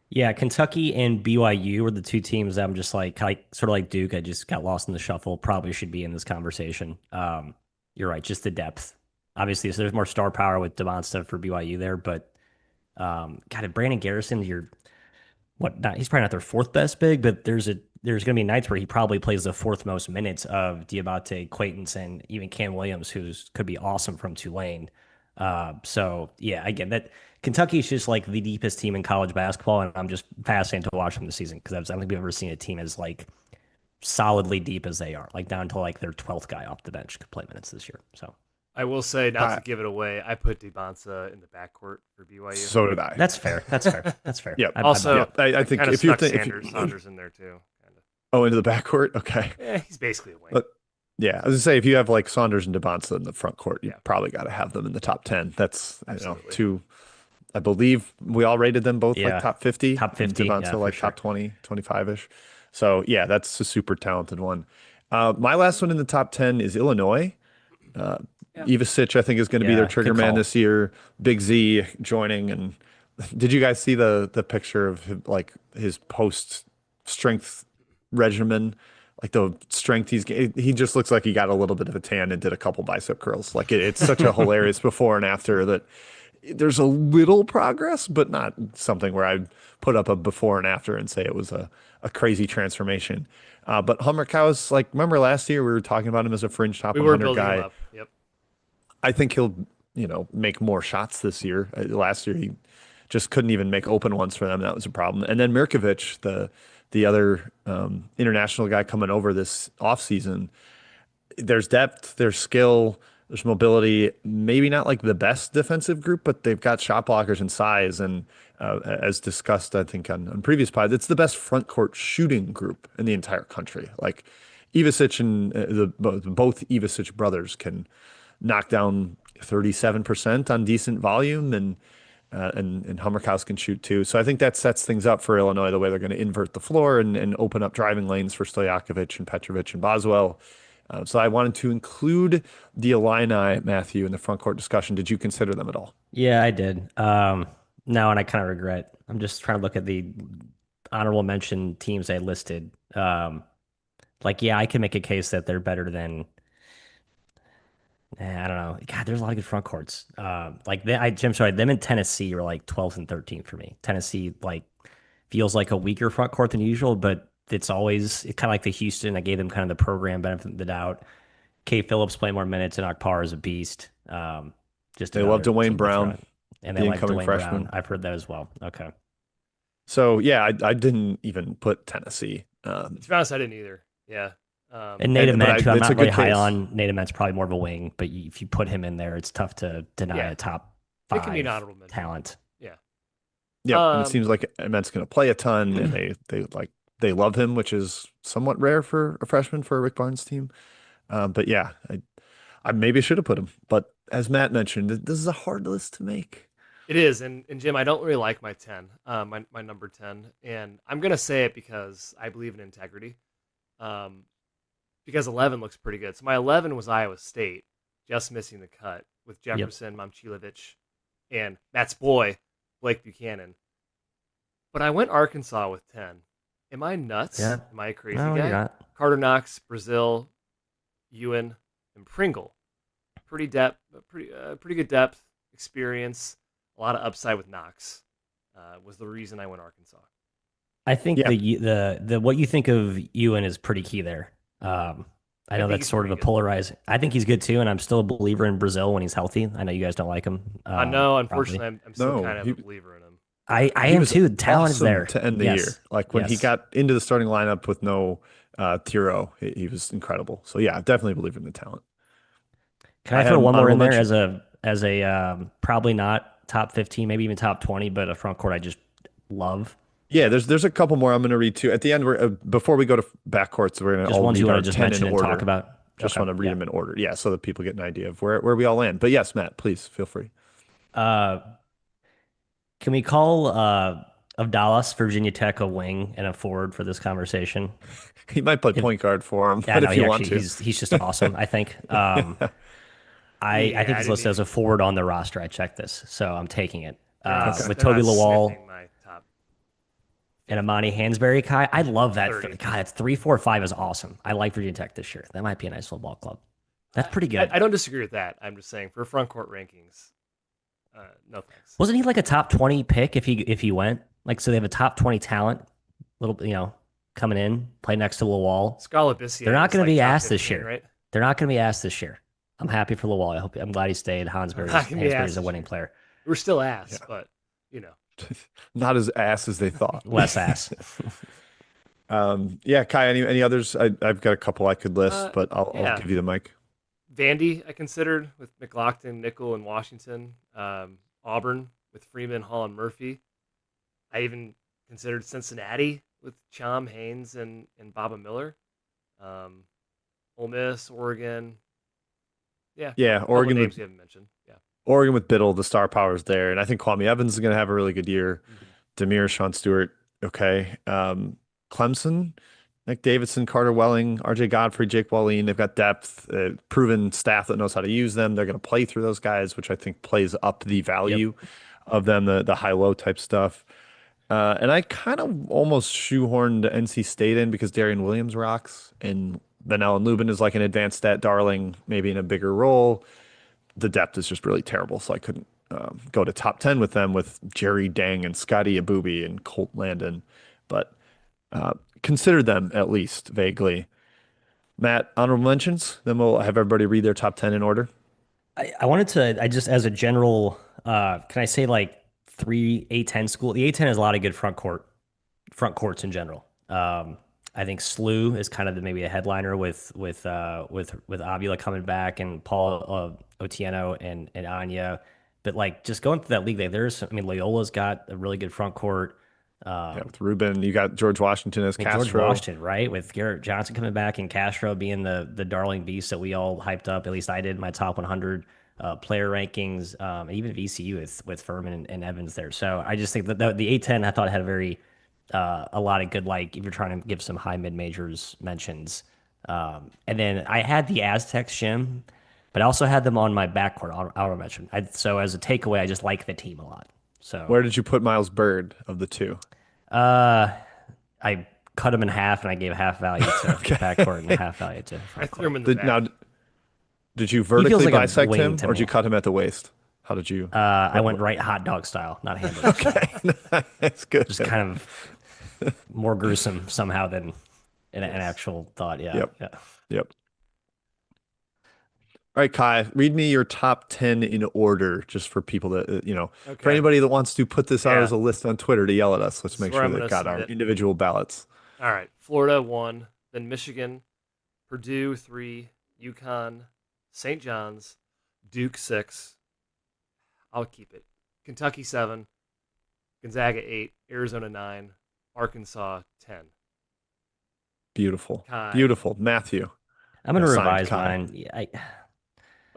Yeah, Kentucky and BYU were the two teams that I'm just like sort of like Duke. I just got lost in the shuffle. Probably should be in this conversation. You're right, just the depth. Obviously, so there's more star power with Devon stuff for BYU there, but God, if Brandon Garrison, you're what? Not, he's probably not their fourth best big, but there's going to be nights where he probably plays the fourth most minutes of Diabate, Quaintance, and even Cam Williams, who's could be awesome from Tulane. So yeah, again, that Kentucky is just like the deepest team in college basketball, and I'm just fascinated to watch them this season because I don't think we've ever seen a team as like solidly deep as they are, like down to like their 12th guy off the bench could play minutes this year. So I will say, not Uh, to give it away, I put Debonsa in the backcourt for BYU. so did I. that's fair. That's fair. That's fair. Yep. Also, Yep. I think kind of if you're stuck th if you Saunders in there too. Kind of. oh into the backcourt, okay. Yeah, he's basically a wing. But yeah, I was gonna say if you have like Saunders and Devonsa in the front court, you Yeah, probably got to have them in the top 10. That's absolutely. two. I believe we all rated them both like Yeah, top 50 top and 50. Yeah, Devonsa for like sure. top 20, 25-ish. So yeah, that's a super talented one. My last one in the top 10 is Illinois. Uh, Yeah. Ivasic, I think, is going to be their Yeah, trigger good man call. this year. Big Z joining, and did you guys see the picture of him, like his post strength regimen? Like the strength he just looks like he got a little bit of a tan and did a couple bicep curls. Like it's such a hilarious before and after that there's a little progress, but not something where I'd put up a before and after and say it was a crazy transformation. But Hummer Cows, like, remember last year we were talking about him as a fringe top We were 100 building him guy. up. Yep. I think he'll, make more shots this year. Last year he just couldn't even make open ones for them. That was a problem. And then Mirkovic, the other international guy coming over this offseason, there's depth, there's skill, there's mobility. Maybe not like the best defensive group, but they've got shot blockers and size. And as discussed, I think on previous pods, it's the best front court shooting group in the entire country. Like Ivasic and both Ivasic brothers can knock down 37% on decent volume, and Hummerkaus can shoot too. So I think that sets things up for Illinois the way they're going to invert the floor and open up driving lanes for Stojakovic and Petrovic and Boswell. So I wanted to include the Illini, Matthew, in the front court discussion. Did you consider them at all? Yeah, I did. No, and I kind of regret. I'm just trying to look at the honorable mention teams I listed. Yeah, I can make a case that they're better than I don't know. God, there's a lot of good front courts. Like Jim, sorry, them in Tennessee are like 12th and 13th for me. Tennessee like feels like a weaker front court than usual, but it's kind of like the Houston. I gave them kind of the program benefit of the doubt. K. Phillips play more minutes, and Akpar is a beast. Just They love another Dwayne team to throw Brown, in. And they the like incoming Dwayne Brown. freshman. I've heard that as well. Okay. So yeah, I didn't even put Tennessee. To be honest, I didn't either. Yeah. And And Native but Ment, who I'm it's a not really good high case. on. Native Ment's probably more of a wing, but if you put him in there, it's tough to deny Yeah. a top It can be an five honorable mention. talent. Yeah. Yep, and it Um, seems like Ement's going to play a ton, and they love him, which is somewhat rare for a freshman for a Rick Barnes team. But yeah, I maybe should have put him. But as Matt mentioned, this is a hard list to make. it is, and Jim, I don't really like my 10, my number 10, and I'm gonna say it because I believe in integrity. Um, because 11 looks pretty good. So my 11 was Iowa State, just missing the cut with Yep. Jefferson, Momcilovic, and Matt's boy, Blake Buchanan. But I went Arkansas with 10. Am I nuts? Yeah. Am I a crazy No, you're guy? not. Carter Knox, Brazil, Ewan, and Pringle. Pretty good depth, experience, a lot of upside with Knox. Was the reason I went Arkansas. I think Yeah, the what you think of Ewan is pretty key there. I I know think that's he's sort of pretty a good. polarizing. I think he's good too, and I'm still a believer in Brazil when he's healthy. I know you guys don't like him, No, probably. unfortunately, I'm still no, kind of a believer in him. I he am was too. The talent is awesome there. to end the year. Yes, Like when he yes. got into the starting lineup with no Tiro, he was incredible. So yeah, I definitely believe in the talent. Can I I had throw him one more honorable in there mention. as a probably not top 15, maybe even top 20, but a front court I just love. Yeah, there's a couple more I'm going to read too. At the end, we're before we go to backcourts, we're going to Just all ones you read want to our just 10 in mention and talk order. about. Just Okay, want to read yeah. them in order. Yeah, so that people get an idea of where we all land. But yes, Matt, please feel free. Uh, can we call of Dallas, Virginia Tech a wing and a forward for this conversation? He might play If point guard for him, Yeah, but no, if you want to. he's just awesome. I think. Yeah. I Yeah, think I he's didn't listed as a even. forward on the roster. I checked this, so I'm taking it. They're Okay. With they're Toby not Lawal sniffing my top and 50, Amani Hansberry, Kai, I love that. 30. God, it's 3-4-5 is awesome. I like Virginia Tech this year. That might be a nice football club. That's pretty good. I don't disagree with that. I'm just saying for front court rankings, no thanks. Wasn't he like a top 20 pick if he went? Like, so they have a top 20 talent, little coming in, play next to Lawal. Scala They're Bissier not was going to like be top asked this 15, year. right? They're not going to be asked this year. I'm happy for Lawal. I'm glad he stayed. Not gonna be Hansberry's asked a this winning year. player. We're still Yeah. ass, but you know. Not as ass as they thought. Less ass. Yeah, Kai, any others? I've got a couple I could list, Uh, but I'll yeah, give you the mic. Vandy I considered with McLaughlin, Nickel, and Washington. Auburn with Freeman, Hall, and Murphy. I even considered Cincinnati with Chom, Haynes, and Baba Miller. Um, Ole Miss, Oregon. Yeah, Yeah, a couple of names you haven't mentioned. Yeah. Oregon with Biddle, the star power's there, and I think Kwame Evans is going to have a really good year. Mm-hmm. Demir, Sean Stewart, okay. Clemson, Nick Davidson, Carter Welling, RJ Godfrey, Jake Wallin. They've got depth, proven staff that knows how to use them. They're going to play through those guys, which I think plays up the Yep. value of them, the high low type stuff. And I kind of almost shoehorned NC State in because Darian Williams rocks, and Van Allen Lubin is like an advanced stat darling, maybe in a bigger role. The depth is just really terrible, so I couldn't go to top 10 with them with Jerry Dang and Scotty Abubi and Colt Landon, but consider them at least vaguely. Matt, honorable mentions, then we'll have everybody read their top 10 in order. I wanted to, I just, as a general, can I say like three A10 school? The A10 has a lot of good front courts in general. I think SLU is kind of maybe a headliner with Avila coming back and Paul Otieno and Anya. But like just going through that league, I mean, Loyola's got a really good front court. Yeah, Um, with Ruben, you got George Washington as I mean, George Castro. Washington, right? With Garrett Johnson coming back and Castro being the darling beast that we all hyped up. At least I did in my top 100 player rankings, even VCU with Furman and Evans there. So I just think that the A10 I thought had a lot of good, like if you're trying to give some high mid majors mentions. And then I had the Aztecs shim, but I also had them on my backcourt. I'll mention. So as a takeaway, I just like the team a lot. So Where did you put Miles Bird of the two? uh, I cut them in half and I gave half value to Okay. backcourt and half value to I front threw court. him in the back. Now, Did you He feels vertically like a bisect wing him, to or did you me. cut him at the waist? How did you? I What, went what? right hot dog style, not hamburger style. Okay, that's good. Just kind of more gruesome somehow than an Yes. actual thought. Yeah, Yep, yeah. yep. All right, Kai, read me your top 10 in order, just for people that, for Okay. anybody that wants to put this out as Yeah. a list on Twitter to yell at us. Let's This is make where sure I'm they've gonna got our submit. individual ballots. All right. Florida 1, then Michigan, Purdue 3, UConn, St. John's, Duke 6. I'll keep it. Kentucky 7, Gonzaga 8, Arizona 9, Arkansas 10. Beautiful. Kai. Beautiful. Matthew. I'm gonna Signed revise Kai. mine. Yeah,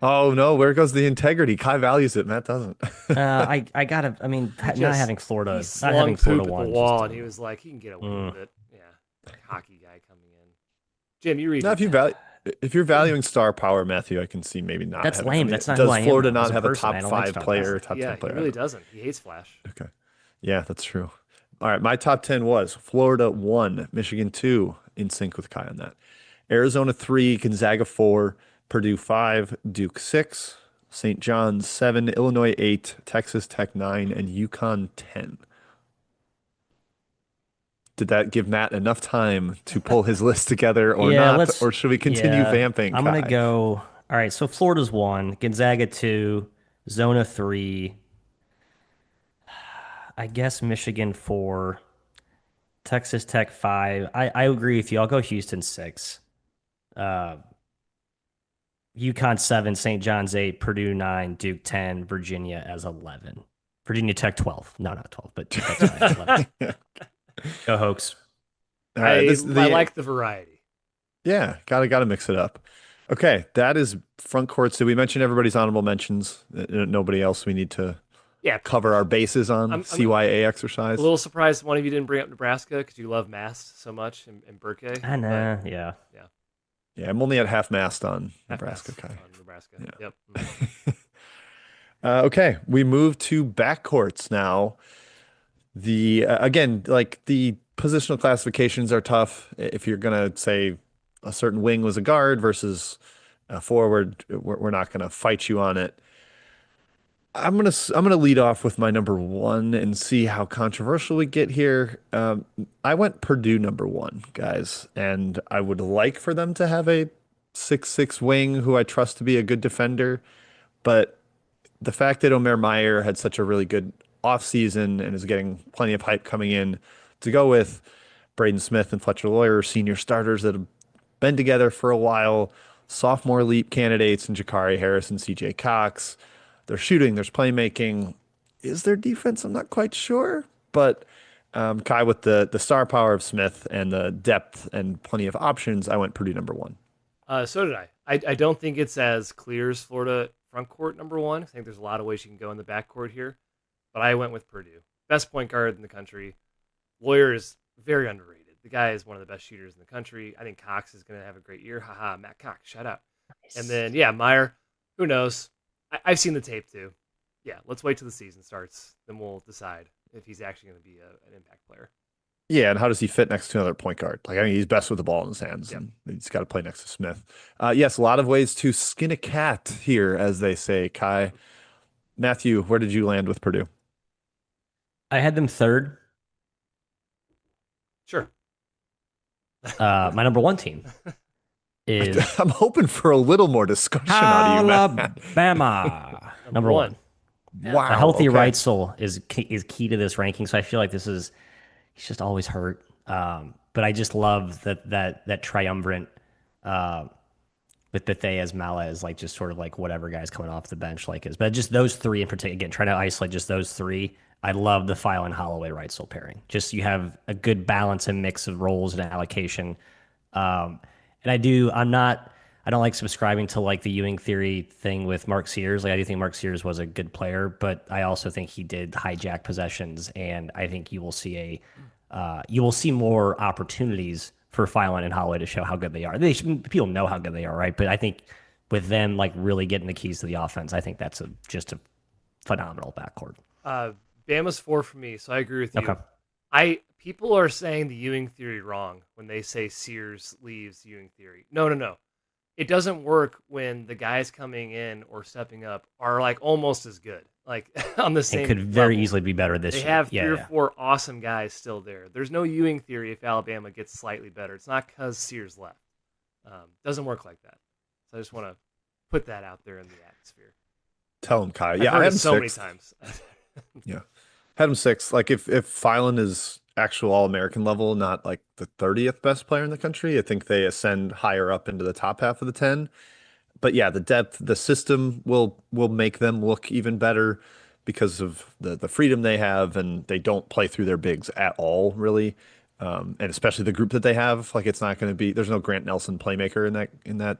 Oh, no. Where goes the integrity? Kai values it. Matt doesn't. I gotta. I mean, He not just having he Florida, not slung having Florida poop at the one, wall just and he was like, he can get away mm. with it. Yeah. Hockey guy coming in. Jim, you read Now, your 10. if you're valuing star power, Matthew, I can see maybe not That's having. I lame. mean, That's not who does I am Florida though. As not a have a person, I top don't like five star player, power. top Yeah, 10 he player? I really don't know. doesn't. He hates Flash. Okay. Yeah, that's true. All right. My top 10 was Florida 1, Michigan 2, in sync with Kai on that. Arizona 3, Gonzaga 4, Purdue 5, Duke 6, St. John's 7, Illinois 8, Texas Tech 9, and UConn 10. Did that give Matt enough time to pull his list together or Yeah, not? let's. Or should we continue Yeah, vamping, I'm gonna Kai? go. All right, so Florida's 1, Gonzaga 2, Zona 3. I guess Michigan 4, Texas Tech 5. I agree with you. I'll go Houston 6. Uh, UConn 7, St. John's 8, Purdue 9, Duke 10, Virginia as 11. Virginia Tech 12. No, not 12, but that's fine. 11. Go Hoax. All right, I this I the like the variety. yeah, gotta mix it up. Okay, that is front courts. Did we mention everybody's honorable mentions? Nobody else we need to Yeah, cover our bases on I'm CYA a exercise. little surprised one of you didn't bring up Nebraska because you love Mast so much and Burke. I But know, yeah. yeah, Yeah, I'm only at half mast on half Nebraska, Mast Kai. on Nebraska. Yep. Yeah. Okay, we move to backcourts now. The again, like the positional classifications are tough. If you're gonna say a certain wing was a guard versus a forward, we're not gonna fight you on it. I'm gonna lead off with my number one and see how controversial we get here. I went Purdue number one, guys, and I would like for them to have a 6'6" wing who I trust to be a good defender, but the fact that Omer Meyer had such a really good offseason and is getting plenty of hype coming in to go with Braden Smith and Fletcher Lawyer, senior starters that have been together for a while, sophomore leap candidates, and Jakari Harris and CJ Cox. They're shooting, there's playmaking. Is there defense? I'm not quite sure. But Kai, with the star power of Smith and the depth and plenty of options, I went Purdue number one. So did I. I don't think it's as clear as Florida front court number one. I think there's a lot of ways you can go in the backcourt here, but I went with Purdue. Best point guard in the country. Lawyer is very underrated. The guy is one of the best shooters in the country. I think Cox is going to have a great year. Haha, Matt Cox, shout out. And then, yeah, Meyer, who knows? I've seen the tape too. Yeah, let's wait till the season starts. Then we'll decide if he's actually going to be an impact player. Yeah, and how does he fit next to another point guard? Like, I mean, he's best with the ball in his hands, Yep. and he's got to play next to Smith. Yes, a lot of ways to skin a cat here, as they say. Kai, Matthew, where did you land with Purdue? I had them third. Sure. My number one team is I'm hoping for a little more discussion out of you, Matt. Alabama. Number one. Wow. A healthy okay. Reitzel is key to this ranking. So I feel like he's just always hurt. But I just love that triumvirate with Bethe Mala as like just sort of like whatever guys coming off the bench like is. But just those three in particular, again, trying to isolate just those three. I love the File and Holloway Reitzel pairing. Just you have a good balance and mix of roles and allocation. And I don't like subscribing to like the Ewing theory thing with Mark Sears. Like I do think Mark Sears was a good player, but I also think he did hijack possessions, and I think you will see more opportunities for Filan and Holloway to show how good they are. People know how good they are, right? But I think with them like really getting the keys to the offense, I think that's just a phenomenal backcourt. Bama's 4 for me, so I agree with you. Okay. People are saying the Ewing theory wrong when they say Sears leaves Ewing theory. No. it doesn't work when the guys coming in or stepping up are like almost as good, like on the And could same very level. easily be better They this year. have Yeah, three or yeah. four awesome guys still there. There's no Ewing theory if Alabama gets slightly better. It's not because Sears left. Doesn't work like that. So I just want to put that out there in the atmosphere. Tell him, Kai. I've Yeah, I heard it had him so many sixth. times. Yeah, had him sixth. Like if Phylon is actual All American level, not like the 30th best player in the country, I think they ascend higher up into the top half of the 10. But yeah, the depth, the system will make them look even better because of the freedom they have, and they don't play through their bigs at all, really. And especially the group that they have, like it's not going to be. There's no Grant Nelson playmaker in that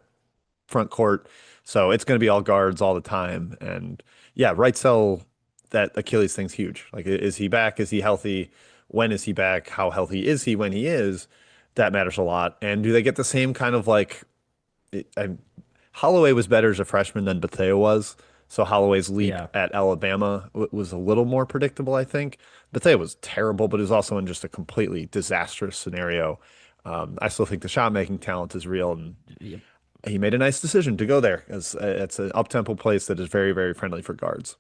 front court, so it's going to be all guards all the time. And yeah, right cell, that Achilles thing's huge. Like, is he back? Is he healthy? When is he back? How healthy is he when he is? That matters a lot. And do they get the same kind of like? I Holloway was better as a freshman than Bethea was. So Holloway's leap Yeah. at Alabama was a little more predictable, I think. Bethea was terrible, but is also in just a completely disastrous scenario. I still think the shot making talent is real, and Yep. he made a nice decision to go there. It's an up-tempo place that is very, very friendly for guards.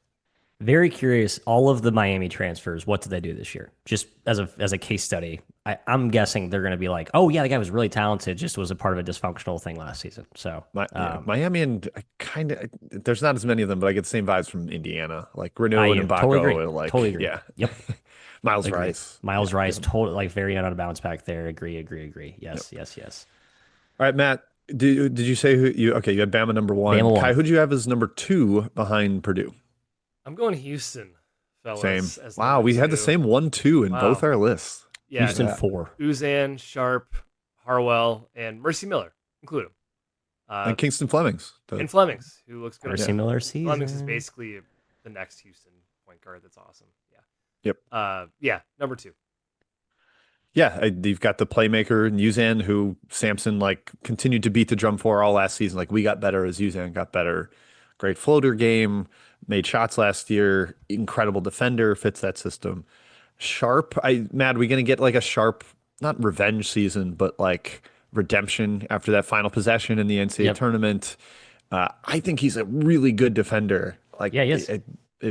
Very curious. All of the Miami transfers, what did they do this year? Just as a case study, I'm guessing they're going to be like, oh yeah, the guy was really talented, just was a part of a dysfunctional thing last season. So, Yeah, Miami, and I kind of there's not as many of them, but I get the same vibes from Indiana, like Reneau I and totally agree. Mbako, and Totally like agree. yeah, Yep, Miles agree. Rice. Miles Yeah, Rice, good. totally like very out of bounds back there. Agree, agree, agree. Yep. Yes, yes, yes. All right, Matt. Did you say who you? Okay, you had Bama number one. Bama Kai, one. who'd you have as number two behind Purdue? I'm going Houston, Same. fellas, as Wow, number we had the two. same 1-2 in both Wow. our lists. Yeah, Look at Houston that. four. Uzan, Sharp, Harwell, and Mercy Miller, include him. And Kingston Flemings. And Flemings, who looks good. Mercy Yeah. Miller Flemings is season. basically the next Houston point guard. That's awesome. Yeah. Yep. Yeah, number two. Yeah, you've got the playmaker Uzan, who Sampson like continued to beat the drum for all last season. Like we got better as Uzan got better. Great floater game, made shots last year. Incredible defender, fits that system. Sharp, Matt, we gonna get like a Sharp, not revenge season, but like redemption after that final possession in the NCAA Yep. tournament. I think he's a really good defender. Like Yeah, he is.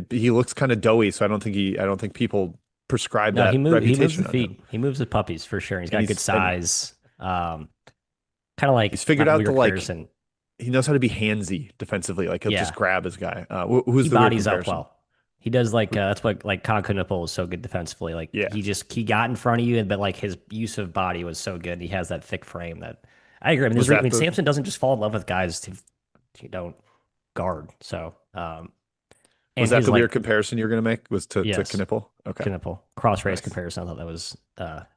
he looks kind of doughy, so I don't think people prescribe No, that he moves the reputation on him. feet. He moves the puppies for sure. He's And got good size. Kind of like he's figured not out weird the like comparison. he knows how to be handsy defensively. Like he'll just Yeah, grab his guy. Who's he the weird bodies up comparison? well. He does like that's what like Conco is so good defensively. Like Yeah. he got in front of you, but like his use of body was so good. He has that thick frame that I agree. I mean, Was that the Samson doesn't just fall in love with guys who don't guard. So was and that his the like weird comparison you were gonna make? Was to yes, Knipple? Okay. Knipple cross race Nice. comparison. I thought that was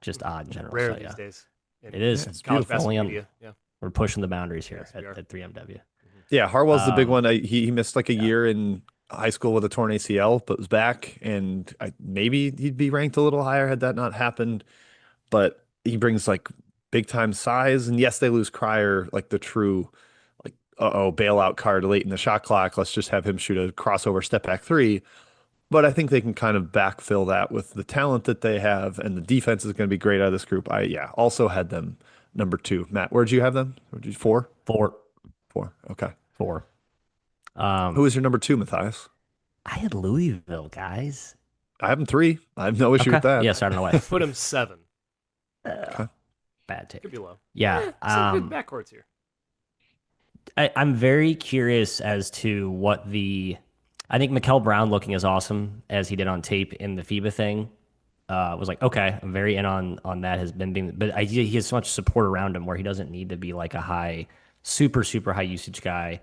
just odd in general. Rare So these yeah, days. In it is. Yeah, it's college beautiful. basketball Only on media. Yeah. we're pushing the boundaries here Yes, we are. at 3MW. Yeah, Harwell's the big Um, one. He missed like a yeah. year in high school with a torn ACL, but was back, and maybe he'd be ranked a little higher had that not happened. But he brings like big time size, and yes, they lose Cryer, like the true like bailout card late in the shot clock. Let's just have him shoot a crossover step back three. But I think they can kind of backfill that with the talent that they have, and the defense is going to be great out of this group. Also had them number two. Matt, where'd you have them? Where'd you four? Four. Four. Okay. Four. Who is your number two, Matthias? I had Louisville, guys. I have them three. I have no issue Okay. with that. Yeah, starting away. I put him 7. Okay. Bad take. Could be low. Yeah. Some good backcourts here. I'm very curious as to what I think Mikkel Brown looking as awesome as he did on tape in the FIBA thing was like, okay, I'm very in on that has been being, but he has so much support around him where he doesn't need to be like a super high usage guy.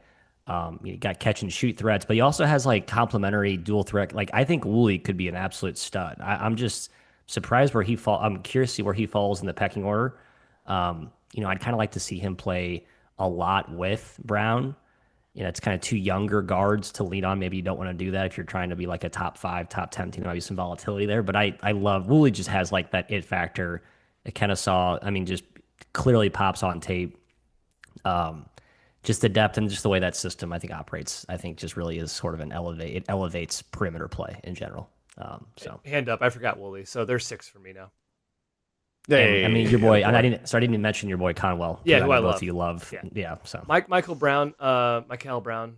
He got catch and shoot threats, but he also has like complementary dual threat. Like I think Woolley could be an absolute stud. I'm just surprised where he fall. I'm curious to see where he falls in the pecking order. I'd kind of like to see him play a lot with Brown. It's kind of two younger guards to lean on. Maybe you don't want to do that if you're trying to be like a top 5, top 10 team. There might be some volatility there, but I love Woolley just has like that it factor. It kind of just clearly pops on tape. Just the depth and just the way that system I think operates, I think just really is sort of it elevates perimeter play in general. So Hand up, I forgot Woolley. So they're 6 for me now. Yeah, yeah, And I yeah, mean, yeah, your yeah, the boy, and boy. I didn't even mention your boy Conwell, Yeah, who I who I know both of love. you love. Yeah, Yeah. So Michael Brown, Michael Brown.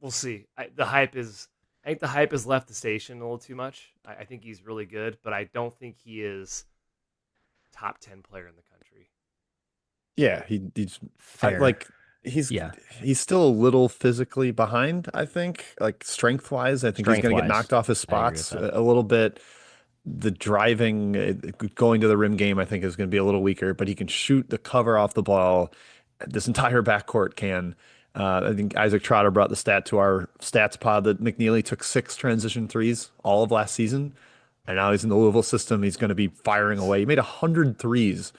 We'll see. I think the hype has left the station a little too much. I think he's really good, but I don't think he is top 10 player in the country. Yeah, I fair. like he's Yeah. he's still a little physically behind, I think. Like strength wise, I think he's Strength going to get wise, knocked off his I agree with spots that. a little bit. The driving, going to the rim game, I think is going to be a little weaker, but he can shoot the cover off the ball. This entire backcourt can. I think Isaac Trotter brought the stat to our stats pod that McNeely took 6 transition threes all of last season, and now he's in the Louisville system. He's going to be firing Jeez. away. He made 100 threes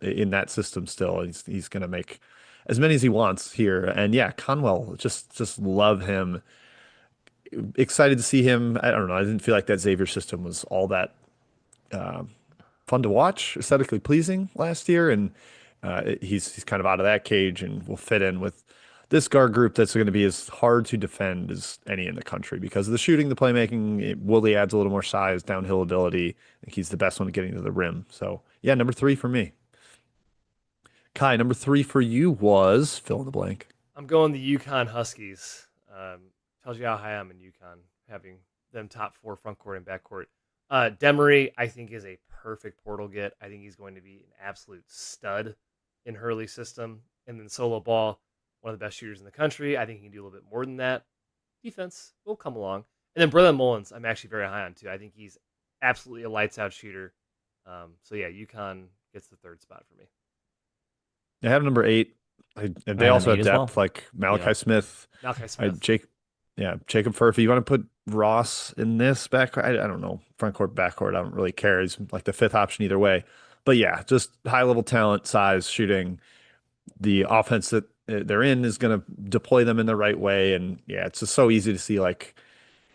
in that system still. He's going to make as many as he wants here. And yeah, Conwell, just love him. Excited to see him. I don't know. I didn't feel like that Xavier system was all that fun to watch, aesthetically pleasing last year, and he's kind of out of that cage and will fit in with this guard group that's going to be as hard to defend as any in the country because of the shooting, the playmaking. Willie adds a little more size, downhill ability. I think he's the best one at getting to the rim. So yeah, number 3 for me. Kai, number 3 for you was fill in the blank. I'm going the Yukon Huskies. Tells you how high I'm in Yukon, having them top 4 front court and backcourt. Demery, I think, is a perfect portal get. I think he's going to be an absolute stud in Hurley's system. And then Solo Ball, one of the best shooters in the country. I think he can do a little bit more than that. Defense will come along. And then Braylon Mullins, I'm actually very high on too. I think he's absolutely a lights out shooter. So yeah, Yukon gets the 3rd spot for me. I have number 8. And I they had him also eight have as well. depth like Yeah. Malachi Smith, Malachi Smith. Jake, yeah, Jacob Furphy. You want to put Ross in this back? I don't know. Front court, back court. I don't really care. He's like the 5th option either way. But yeah, just high level talent, size, shooting. The offense that they're in is going to deploy them in the right way. And yeah, it's just so easy to see like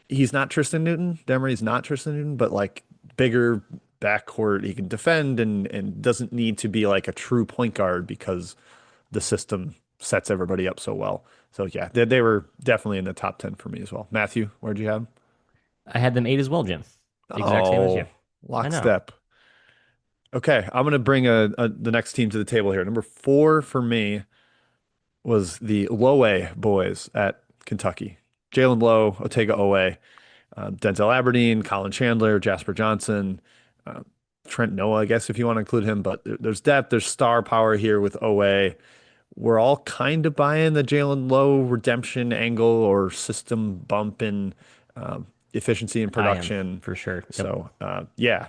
he's not Tristan Newton. Demery's not Tristan Newton, but like bigger backcourt. He can defend and doesn't need to be like a true point guard because the system sets everybody up so well. So yeah, they were definitely in the top 10 for me as well. Matthew, where'd you have 'em? I had them 8 as well, Jim. The exact same as you. Oh, I know. lockstep. Okay, I'm gonna bring the next team to the table here. Number 4 for me was the Lowe boys at Kentucky. Jalen Lowe, Otega Owe, Denzel Aberdeen, Colin Chandler, Jasper Johnson, uh, Trent Noah, I guess if you want to include him. But there's depth, there's star power here with Owe. We're all kind of buying the Jalen Lowe redemption angle or system bump in efficiency and I am production. for sure. Yep. So yeah,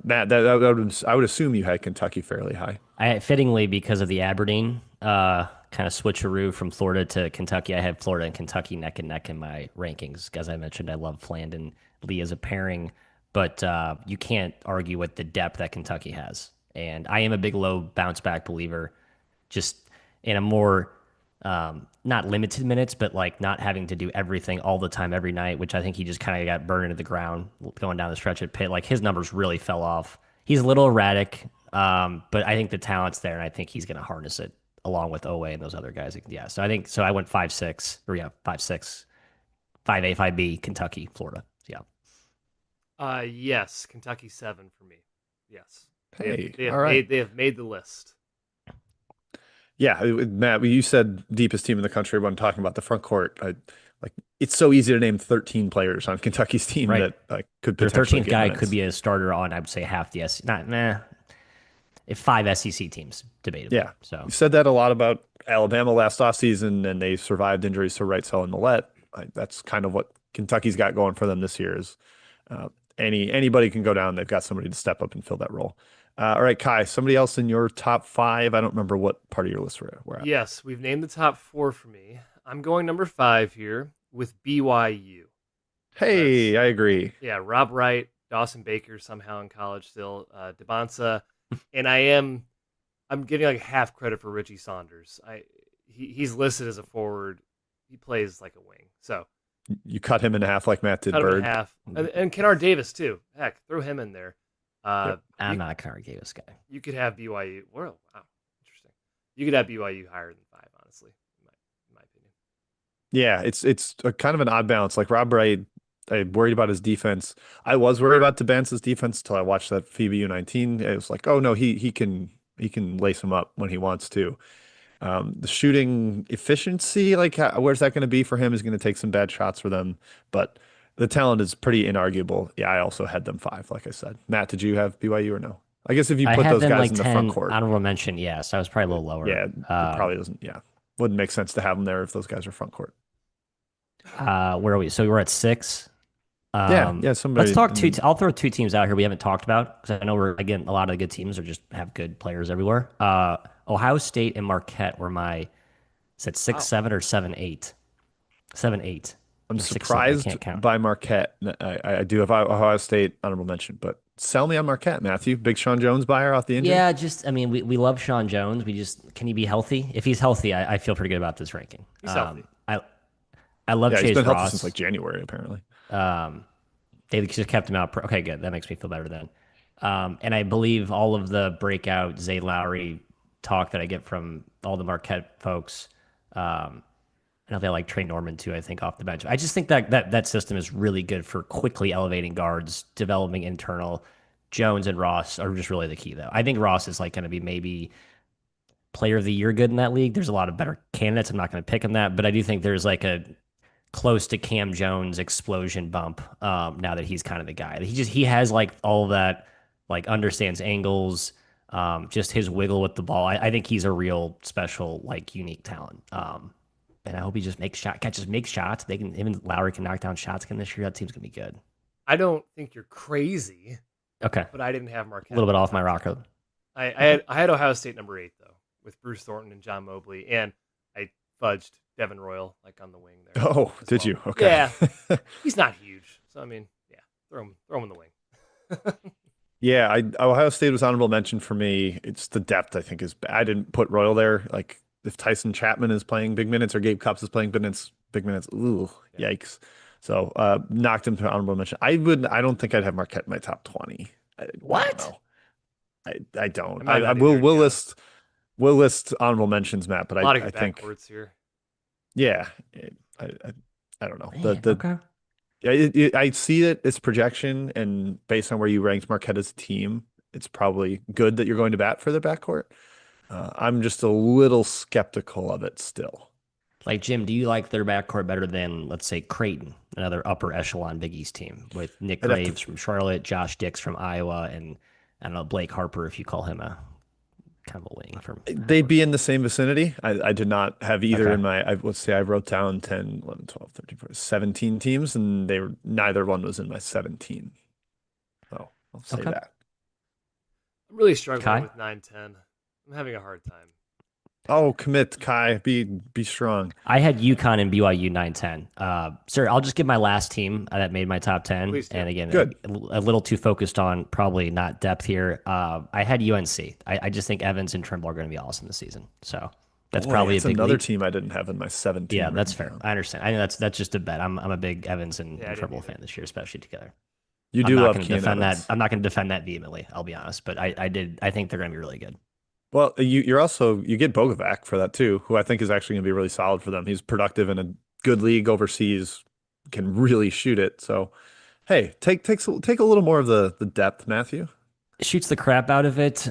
Matt, I would assume you had Kentucky fairly high. I fittingly because of the Aberdeen kind of switcheroo from Florida to Kentucky. I had Florida and Kentucky neck and neck in my rankings. As I mentioned, I love Flandon Lee as a pairing, but you can't argue with the depth that Kentucky has. And I am a big low bounce back believer, just in a more not limited minutes, but like not having to do everything all the time every night, which I think he just kind of got burned into the ground going down the stretch at Pitt. Like his numbers really fell off. He's a little erratic, but I think the talent's there, and I think he's going to harness it along with Owe and those other guys. Yeah, so I think so. I went 5-6, or yeah, 5-6, 5A, 5B, Kentucky, Florida. Yeah, Yes, Kentucky 7 for me. Yes, Hey, all right. they have made the list. Yeah, Matt, you said deepest team in the country when talking about the front court. Like it's so easy to name 13 players on Kentucky's team right. that could Their potentially 13th get guy could minutes. be a starter on, I would say, half the S. Not nah, if 5 SEC teams, debatably. Yeah, So you said that a lot about Alabama last offseason, and they survived injuries to Wright, and Millette. That's kind of what Kentucky's got going for them this year. Is uh, anybody can go down. They've got somebody to step up and fill that role. All right, Kai, somebody else in your top 5. I don't remember what part of your list we're at. Yes, we've named the top 4 for me. I'm going number 5 here with BYU. Hey, That's I agree. yeah, Rob Wright, Dawson Baker somehow in college still, Debansa, and I'm giving like half credit for Richie Saunders. He's listed as a forward. He plays like a wing, so You cut him in half like Matt did cut him in Bird. half, and Kennard Davis too. Heck, throw him in there. Yep. I'm not a Connor Davis guy. You could have BYU. Wow, interesting. You could have BYU higher than 5, honestly, in my opinion. Yeah, it's a kind of an odd balance. Like Rob Wright I worried about his defense. I was worried about Tabance's defense until I watched that FIBA U19. It was like, oh no, he can lace him up when he wants to. The shooting efficiency, like where's that going to be for him? Is going to take some bad shots for them, but the talent is pretty inarguable. Yeah, I also had them five, like I said. Matt, did you have BYU or no? I guess if you I put had those them guys like in the front 10 court, honorable mention. Yes, I was probably a little lower. yeah, it probably doesn't. Yeah, wouldn't make sense to have them there if those guys are front court. Where are we? So we're at six. Yeah, Um, yeah, let's somebody. talk two. I'll throw two teams out here we haven't talked about because I know we're again a lot of the good teams are just have good players everywhere. Ohio State and Marquette were my is it six, Wow. seven, or seven, eight? Seven, eight, I'm or six, seven. I surprised can't count. by Marquette. I do have Ohio State honorable mention, but sell me on Marquette, Matthew. Big Sean Jones buyer off the injury. Yeah, just I mean we love Sean Jones. We just can he be healthy? If he's healthy, I feel pretty good about this ranking. He's healthy. I love Yeah, he's Chase been healthy since like Ross. January, apparently. Um, they just kept him out. Okay, good. That makes me feel better then. And I believe all of the breakout Zay Lowry talk that I get from all the Marquette folks. I know they like Trey Norman too. I think off the bench. I just think that system is really good for quickly elevating guards, developing internal. Jones and Ross are just really the key though. I think Ross is like going to be maybe player of the year good in that league. There's a lot of better candidates. I'm not going to pick him that, but I do think there's like a close to Cam Jones explosion bump now that he's kind of the guy. He has like all of that, like understands angles, just his wiggle with the ball. I think he's a real special, like unique talent. And I hope he just makes shot, catches, makes shots. They can him and Lowry can knock down shots again this year. That team's gonna be good. I don't think you're crazy, Okay, but I didn't have a Marquette. little bit in off my my top rocker. 10. I had Ohio State number 8 though, with Bruce Thornton and John Mobley, and I fudged Devin Royal like on the wing there. Oh, as did well. you? Okay. Yeah, he's not huge, so I mean, yeah, throw him in the wing. Yeah, Ohio State was honorable mention for me. It's the depth I think is bad. I didn't put Royal there. Like if Tyson Chapman is playing big minutes or Gabe Cupps is playing big minutes, ooh, Yeah. yikes. So knocked him to honorable mention. I don't think I'd have Marquette in my top 20. I don't What? know. I don't. might I not will either, to we'll be honest. list we'll list honorable mentions, Matt, but A lot of I good think backcourts here. yeah, I don't know. Man, The okay. yeah, I see it as projection, and based on where you ranked Marquette as a team, it's probably good that you're going to bat for the backcourt. I'm just a little skeptical of it still. Like Jim, do you like their backcourt better than let's say Creighton, another upper echelon Big East team with Nick I'd have to. Graves from Charlotte, Josh Dix from Iowa, and I don't know Blake Harper if you call him a kind of a wing from They'd Howard. be in the same vicinity. I did not have either Okay. in my, let's say I wrote down 10, 11, 12, 13, 14, 17 teams, and neither one was in my 17. So I'll say Okay. that. I'm really struggling Kai? with 9-10. I'm having a hard time. Oh, commit, Kai. Be strong. I had UConn and BYU 9-10. Sir, I'll just give my last team that made my top 10. Please do. And again, Good. a little too focused on probably not depth here. I had UNC. I just think Evans and Trimble are going to be awesome this season. So that's Boy, probably a that's big another leap. team I didn't have in my 17. Yeah, that's written fair. down. I understand. I know that's just a bet. I'm a big Evans and, Yeah, I and didn't Trimble either. fan this year, especially together. You I'm do not love going to Kean defend Evans. that. I'm not going to defend that vehemently. I'll be honest, but I did. I think they're going to be really good. Well, you're also you get Bogovac for that too, who I think is actually going to be really solid for them. He's productive in a good league overseas, can really shoot it. So, hey, take a little more of the depth, Matthew. Shoots the crap out of it.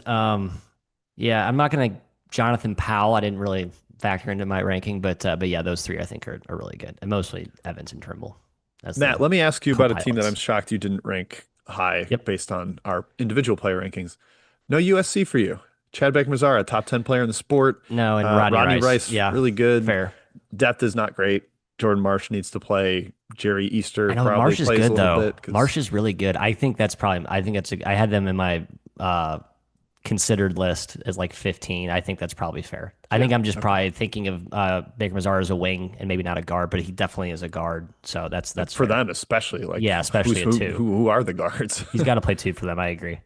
Yeah, I'm not gonna Jonathan Powell. I didn't really factor into my ranking, but yeah, those three I think are really good, and mostly Evans and Trimble. That's Matt, the let me ask you about a team that I'm co-pilots. shocked you didn't rank high Yep. based on our individual player rankings. No USC for you. Chad Beck-Mazzara, top 10 player in the sport. No, and Rodney Rodney Rice. Rice, Yeah, really good. fair. Depth is not great. Jordan Marsh needs to play. Jerry Easter I know probably Marsh is plays a good little though. bit because Marsh is really good. I think that's probably. I think that's. I had them in my considered list as like 15. I think that's probably fair. I think I'm just probably thinking of Baker Mazar as a wing and maybe not a guard, but he definitely is a guard. So that's for fair. them especially. Like, Yeah, especially a who, two. who are the guards? He's got to play two for them. I agree.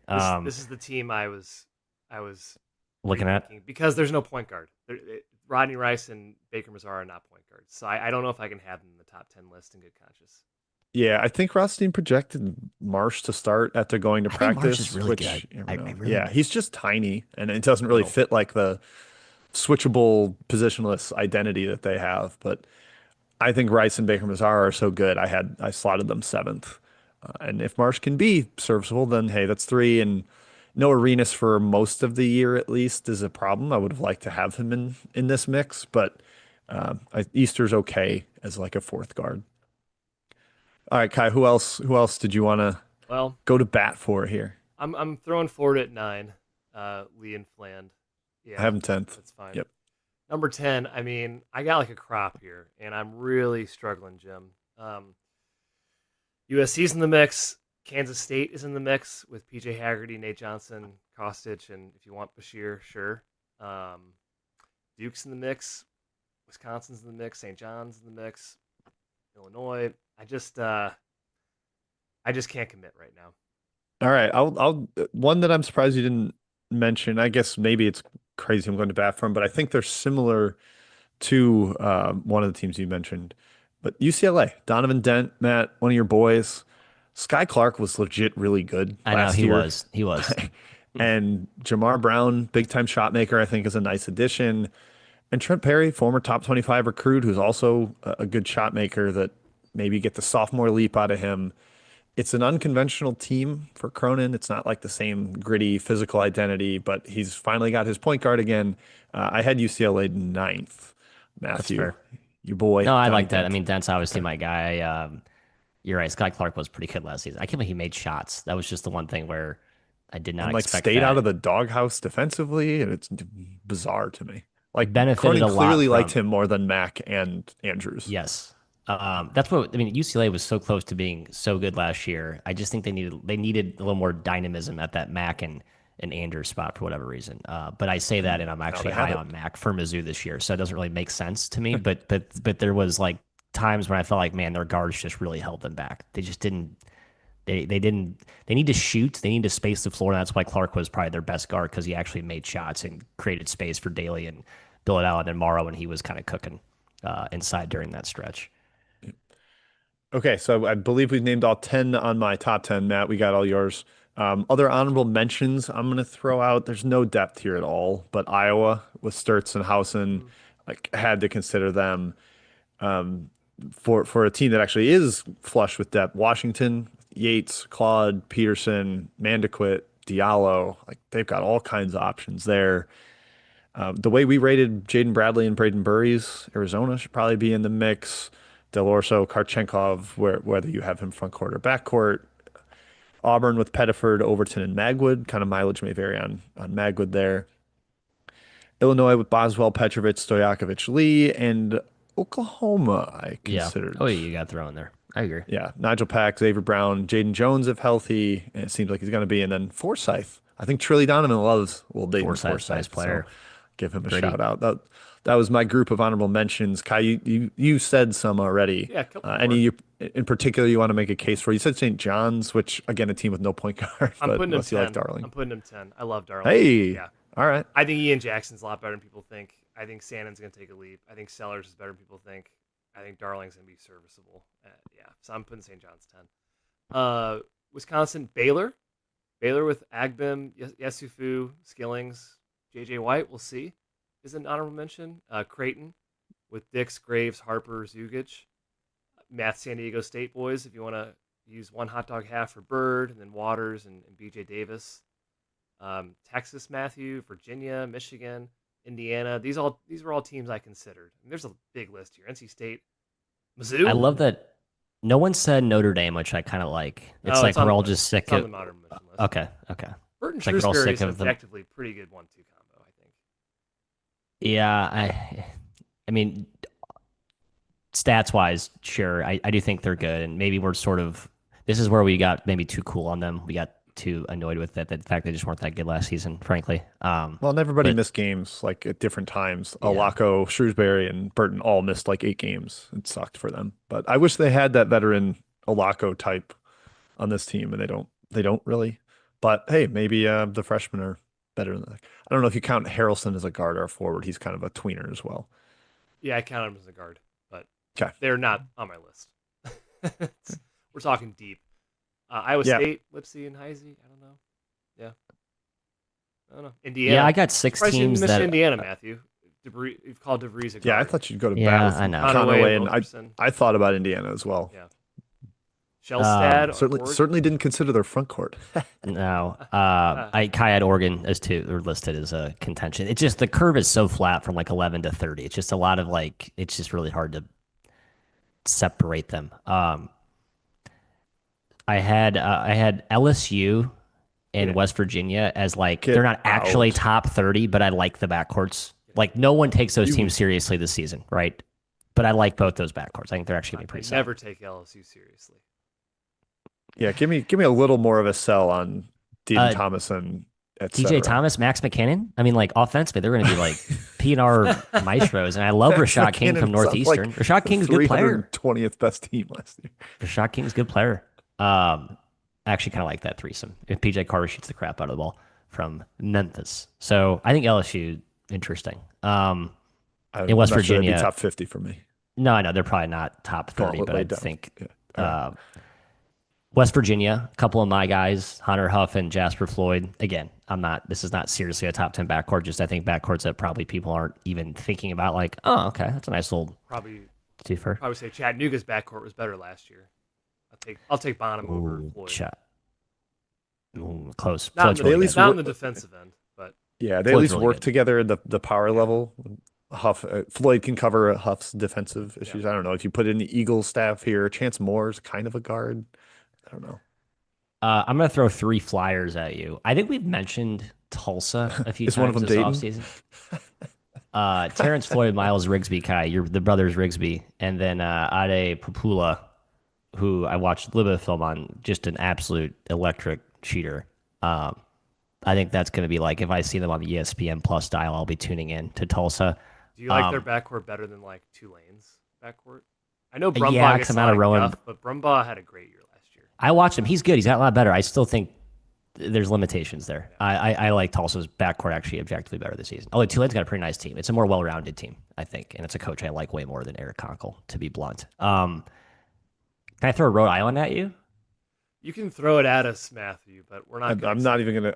This is the team I was Looking at. rethinking because there's no point guard. Rodney Rice and Baker Mazar are not point guards, so I don't know if I can have them in the top 10 list in good conscience. Yeah, I think Rothstein projected Marsh to start after going to I think Marsh practice, is really which good. you I never know. really- Yeah, he's just tiny, and it doesn't really No. fit like the switchable positionless identity that they have. But I think Rice and Baker Mazara are so good. I slotted them seventh. And if Marsh can be serviceable, then hey, that's three. And no Arenas for most of the year at least is a problem. I would have liked to have him in this mix, but Easter's okay as like a fourth guard. All right, Kai, who else did you want to Well, go to bat for here? I'm throwing Ford at 9. Lee and Fland. I Yeah, have him 10th. that's fine. Yep. Number 10. I mean, I got like a crop here, and I'm really struggling, Jim. USC's in the mix. Kansas State is in the mix with PJ Haggerty, Nate Johnson, Kostic, and if you want Bashir, sure. Duke's in the mix. Wisconsin's in the mix. St. John's in the mix. Illinois. I just can't commit right now. All right, I'll one that I'm surprised you didn't mention. I guess maybe it's crazy I'm going to bat for him, but I think they're similar to one of the teams you mentioned. But UCLA, Donovan Dent, Matt, one of your boys. Sky Clark was legit really good I know last he year. was. He was. And Jamar Brown, big time shot maker, I think is a nice addition. And Trent Perry, former top 25 recruit, who's also a good shot maker that maybe get the sophomore leap out of him. It's an unconventional team for Cronin. It's not like the same gritty physical identity, but he's finally got his point guard again. I had UCLA ninth. That's Matthew, fair. your boy, No, I Donnie like that. I Dent. mean, Dent's obviously my guy. You're right. Scott Clark was pretty good last season. I can't believe he made shots. That was just the one thing where I did not And like expect stayed out of that. the doghouse defensively, and it's bizarre to me. Like Benefited Cronin a lot clearly liked from. him more than Mac and Andrews. Yes. That's what I mean. UCLA was so close to being so good last year. I just think they needed a little more dynamism at that Mac and Andrews spot for whatever reason. But I say that, And and I'm now actually they have high it. on Mac for Mizzou this year, so it doesn't really make sense to me. But there was like times when I felt like, man, their guards just really held them back. They just didn't. They didn't. They need to shoot. They need to space the floor. And that's why Clark was probably their best guard because he actually made shots and created space for Daly and Bill it out. And then Morrow when he was kind of cooking inside during that stretch. Okay, so I believe we've named all 10 on my top 10. Matt, we got all yours. Other honorable mentions I'm going to throw out. There's no depth here at all, but Iowa with Sturts and Hausen, Mm. like had to consider them um, for a team that actually is flush with depth. Washington, Yates, Claude, Peterson, Mandequit, Diallo, like they've got all kinds of options there. The way we rated Jaden Bradley and Braden Burries, Arizona should probably be in the mix. Del Orso, Karchenkov, whether you have him front court or back court. Auburn with Pettiford, Overton, and Magwood. Kind of mileage may vary on Magwood there. Illinois with Boswell, Petrovic, Stojakovic, Lee, and Oklahoma, I Yeah. Oh, considered. yeah, you got thrown there. I agree. Yeah, Nigel Pack, Xavier Brown, Jaden Jones if healthy, and it seems like he's going to be. And then Forsyth. I think Trilly Donovan loves Will Dayton Forsyth's nice Forsyth, so player. give him a Gritty. shout out. That was my group of honorable mentions. Kai, you said some already. Yeah, a couple Any more. you in particular you want to make a case for? You said St. John's, which again a team with no point guard, I'm but putting him unless you like 10. Darling. I'm putting him 10. I love Darling. Hey, Yeah. all right. I think Ian Jackson's a lot better than people think. I think Sannon's going to take a leap. I think Sellers is better than people think. I think Darling's going to be serviceable. Yeah. So I'm putting St. John's 10. Wisconsin, Baylor. Baylor with Agbim, Yesufu, Skillings, J.J. White, we'll see, is an honorable mention. Creighton with Dix, Graves, Harper, Zugic. Math San Diego State boys, if you want to use one hot dog half for Bird, and then Waters and B.J. Davis. Texas, Matthew, Virginia, Michigan, Indiana. These were all teams I considered. And there's a big list here. NC State, I Mizzou. love that no one said Notre Dame, which I kind of like. It's Oh, like it's on we're the all list. just sick It's on of. the modern mission list. Okay, okay. Burton It's like we're all Shrewsbury sick is of them. objectively pretty good 1-2 combo, I think. Yeah, I mean, stats wise, sure. I do think they're good, and maybe we're sort of. This is where we got maybe too cool on them. We got too annoyed with it. The fact they just weren't that good last season, frankly. Well, and everybody But missed games like at different times. yeah, Alaco, Shrewsbury, and Burton all missed like 8 games. It sucked for them. But I wish they had that veteran Alaco type on this team, and they don't really. But hey, maybe the freshmen are better than that. I don't know if you count Harrelson as a guard or a forward. He's kind of a tweener as well. Yeah, I count him as a guard, but Okay. they're not on my list. We're talking deep. Iowa Yeah. State, Lipsy, and Heisey. I don't know. Yeah, I don't know. yeah. Indiana. I got six Surprised you didn't teams mention that. Indiana, Matthew. You've called DeVries a Yeah, I guard. thought you'd go to bat Yeah, with I know. Conaway and Conaway, and Wilkerson. I thought about Indiana as well. Yeah. Um, Shellstad or Certainly Oregon. didn't consider their front court. no, I had Oregon as two or listed as a contention. It's just the curve is so flat from like 11 to 30. It's just a lot of like it's just really hard to separate them. I had LSU Get and out. West Virginia as like they're Get not actually out. top 30, but I like the backcourts. Like no one takes those You teams seriously this season, right? But I like both those backcourts. I think they're actually I gonna be pretty solid. never take LSU seriously. Yeah, give me a little more of a sell on Dean Uh, Thomas and DJ etc. Thomas, Max McKinnon. I mean, like offensively, they're going to be like P&R maestros. And I love Rashad King from Northeastern. Rashad King's a good player. 320th best team last year. Rashad King's a good player. I actually kind of like that threesome. If PJ Carter shoots the crap out of the ball from Memphis. So I think LSU, interesting. I'm In West not sure that'd be Virginia, top 50 for me. no, I know they're probably not top 30, Gauntlet but I laid down. think Yeah. All right. West Virginia, a couple of my guys, Hunter Huff and Jasper Floyd. Again, this is not seriously a top 10 backcourt. Just I think backcourts that probably people aren't even thinking about. Like, oh, okay, that's a nice little Probably twofer. say Chattanooga's backcourt was better last year. I'll take Bonham over Floyd. Shot. Close. Not, Floyd's in the, really least good. not in the defensive end, but Yeah, they at Floyd's least really work good. together at the power level. Floyd can cover Huff's defensive issues. I don't know if you put in the Eagles staff here. Chance Moore's kind of a guard. I don't know. I'm going to throw three flyers at you. I think we've mentioned Tulsa a few Is times one of them this Dayton? offseason. Terrence Floyd, Miles Rigsby, Kai, you're the brothers Rigsby, and then Ade Papula, who I watched a little bit of film on, just an absolute electric cheater. I think that's going to be like if I see them on the ESPN Plus dial, I'll be tuning in to Tulsa. do you like their backcourt better than like Tulane's backcourt? I know Brumbaugh Yeah, gets 'cause a I'm lot out of of Rowan. guff, but Brumbaugh had a great year last year. I watched him. He's good. He's got a lot better. I still think there's limitations there. I like Tulsa's backcourt actually objectively better this season. Although Tulane's got a pretty nice team. It's a more well-rounded team, I think, and it's a coach I like way more than Eric Conkle, to be blunt. Can I throw Rhode Island at you? You can throw it at us, Matthew, but we're not. I'm not even gonna.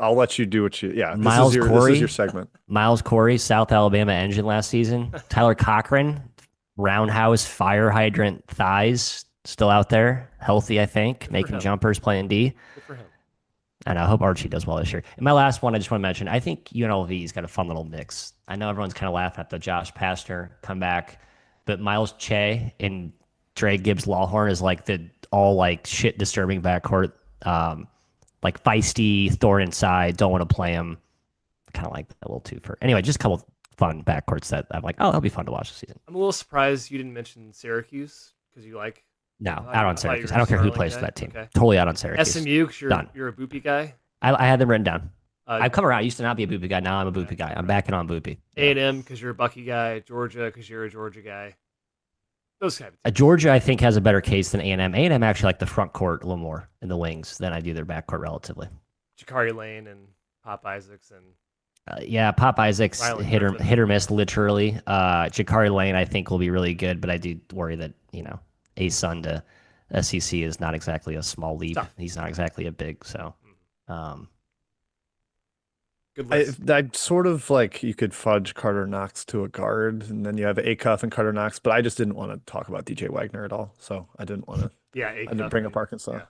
I'll let you do what you. Yeah, Miles this Corey? is your segment. Miles Corey, South Alabama Engine last season. Tyler Cochran, roundhouse fire hydrant thighs, still out there, healthy, I think, making him. jumpers, playing D. Good for him. And I hope Archie does well this year. And my last one, I just want to mention, I think UNLV's got a fun little mix. I know everyone's kind of laughing at the Josh Pastner comeback, but Miles Che and Dre Gibbs Lawhorn is like the all like shit disturbing backcourt, like feisty, thorn inside, don't want to play him. Kind of like that little twofer. Anyway, just a couple fun backcourts that I'm like, oh, that'll be fun to watch this season. I'm a little surprised you didn't mention Syracuse because you like No, thought- out I on thought you Syracuse. were I don't care who Starling plays guy. for that team. Okay. Totally out on Syracuse. SMU because Done. you're a Boopy guy. I had them written down. Uh, I've come around. I used to not be a Boopy guy. Now I'm a Boopy guy. I'm backing on Boopy. A&M because you're a Bucky guy. Georgia because you're a Georgia guy. Those kind of things. Georgia, I think, has a better case than A&M. A&M actually like the front court a little more in the wings than I do their backcourt relatively. Jakari Lane and Pop Isaacs and Yeah, Pop Isaacs Riley hit Griffin. or miss literally. Jakari Lane, I think, will be really good, but I do worry that A-Sun to SEC is not exactly a small leap. Tough. He's not exactly a big, so. good list. I sort of like you could fudge Carter Knox to a guard, and then you have Acuff and Carter Knox, but I just didn't want to talk about DJ Wagner at all, so I didn't want to. Yeah, I didn't bring up Arkansas. Yeah.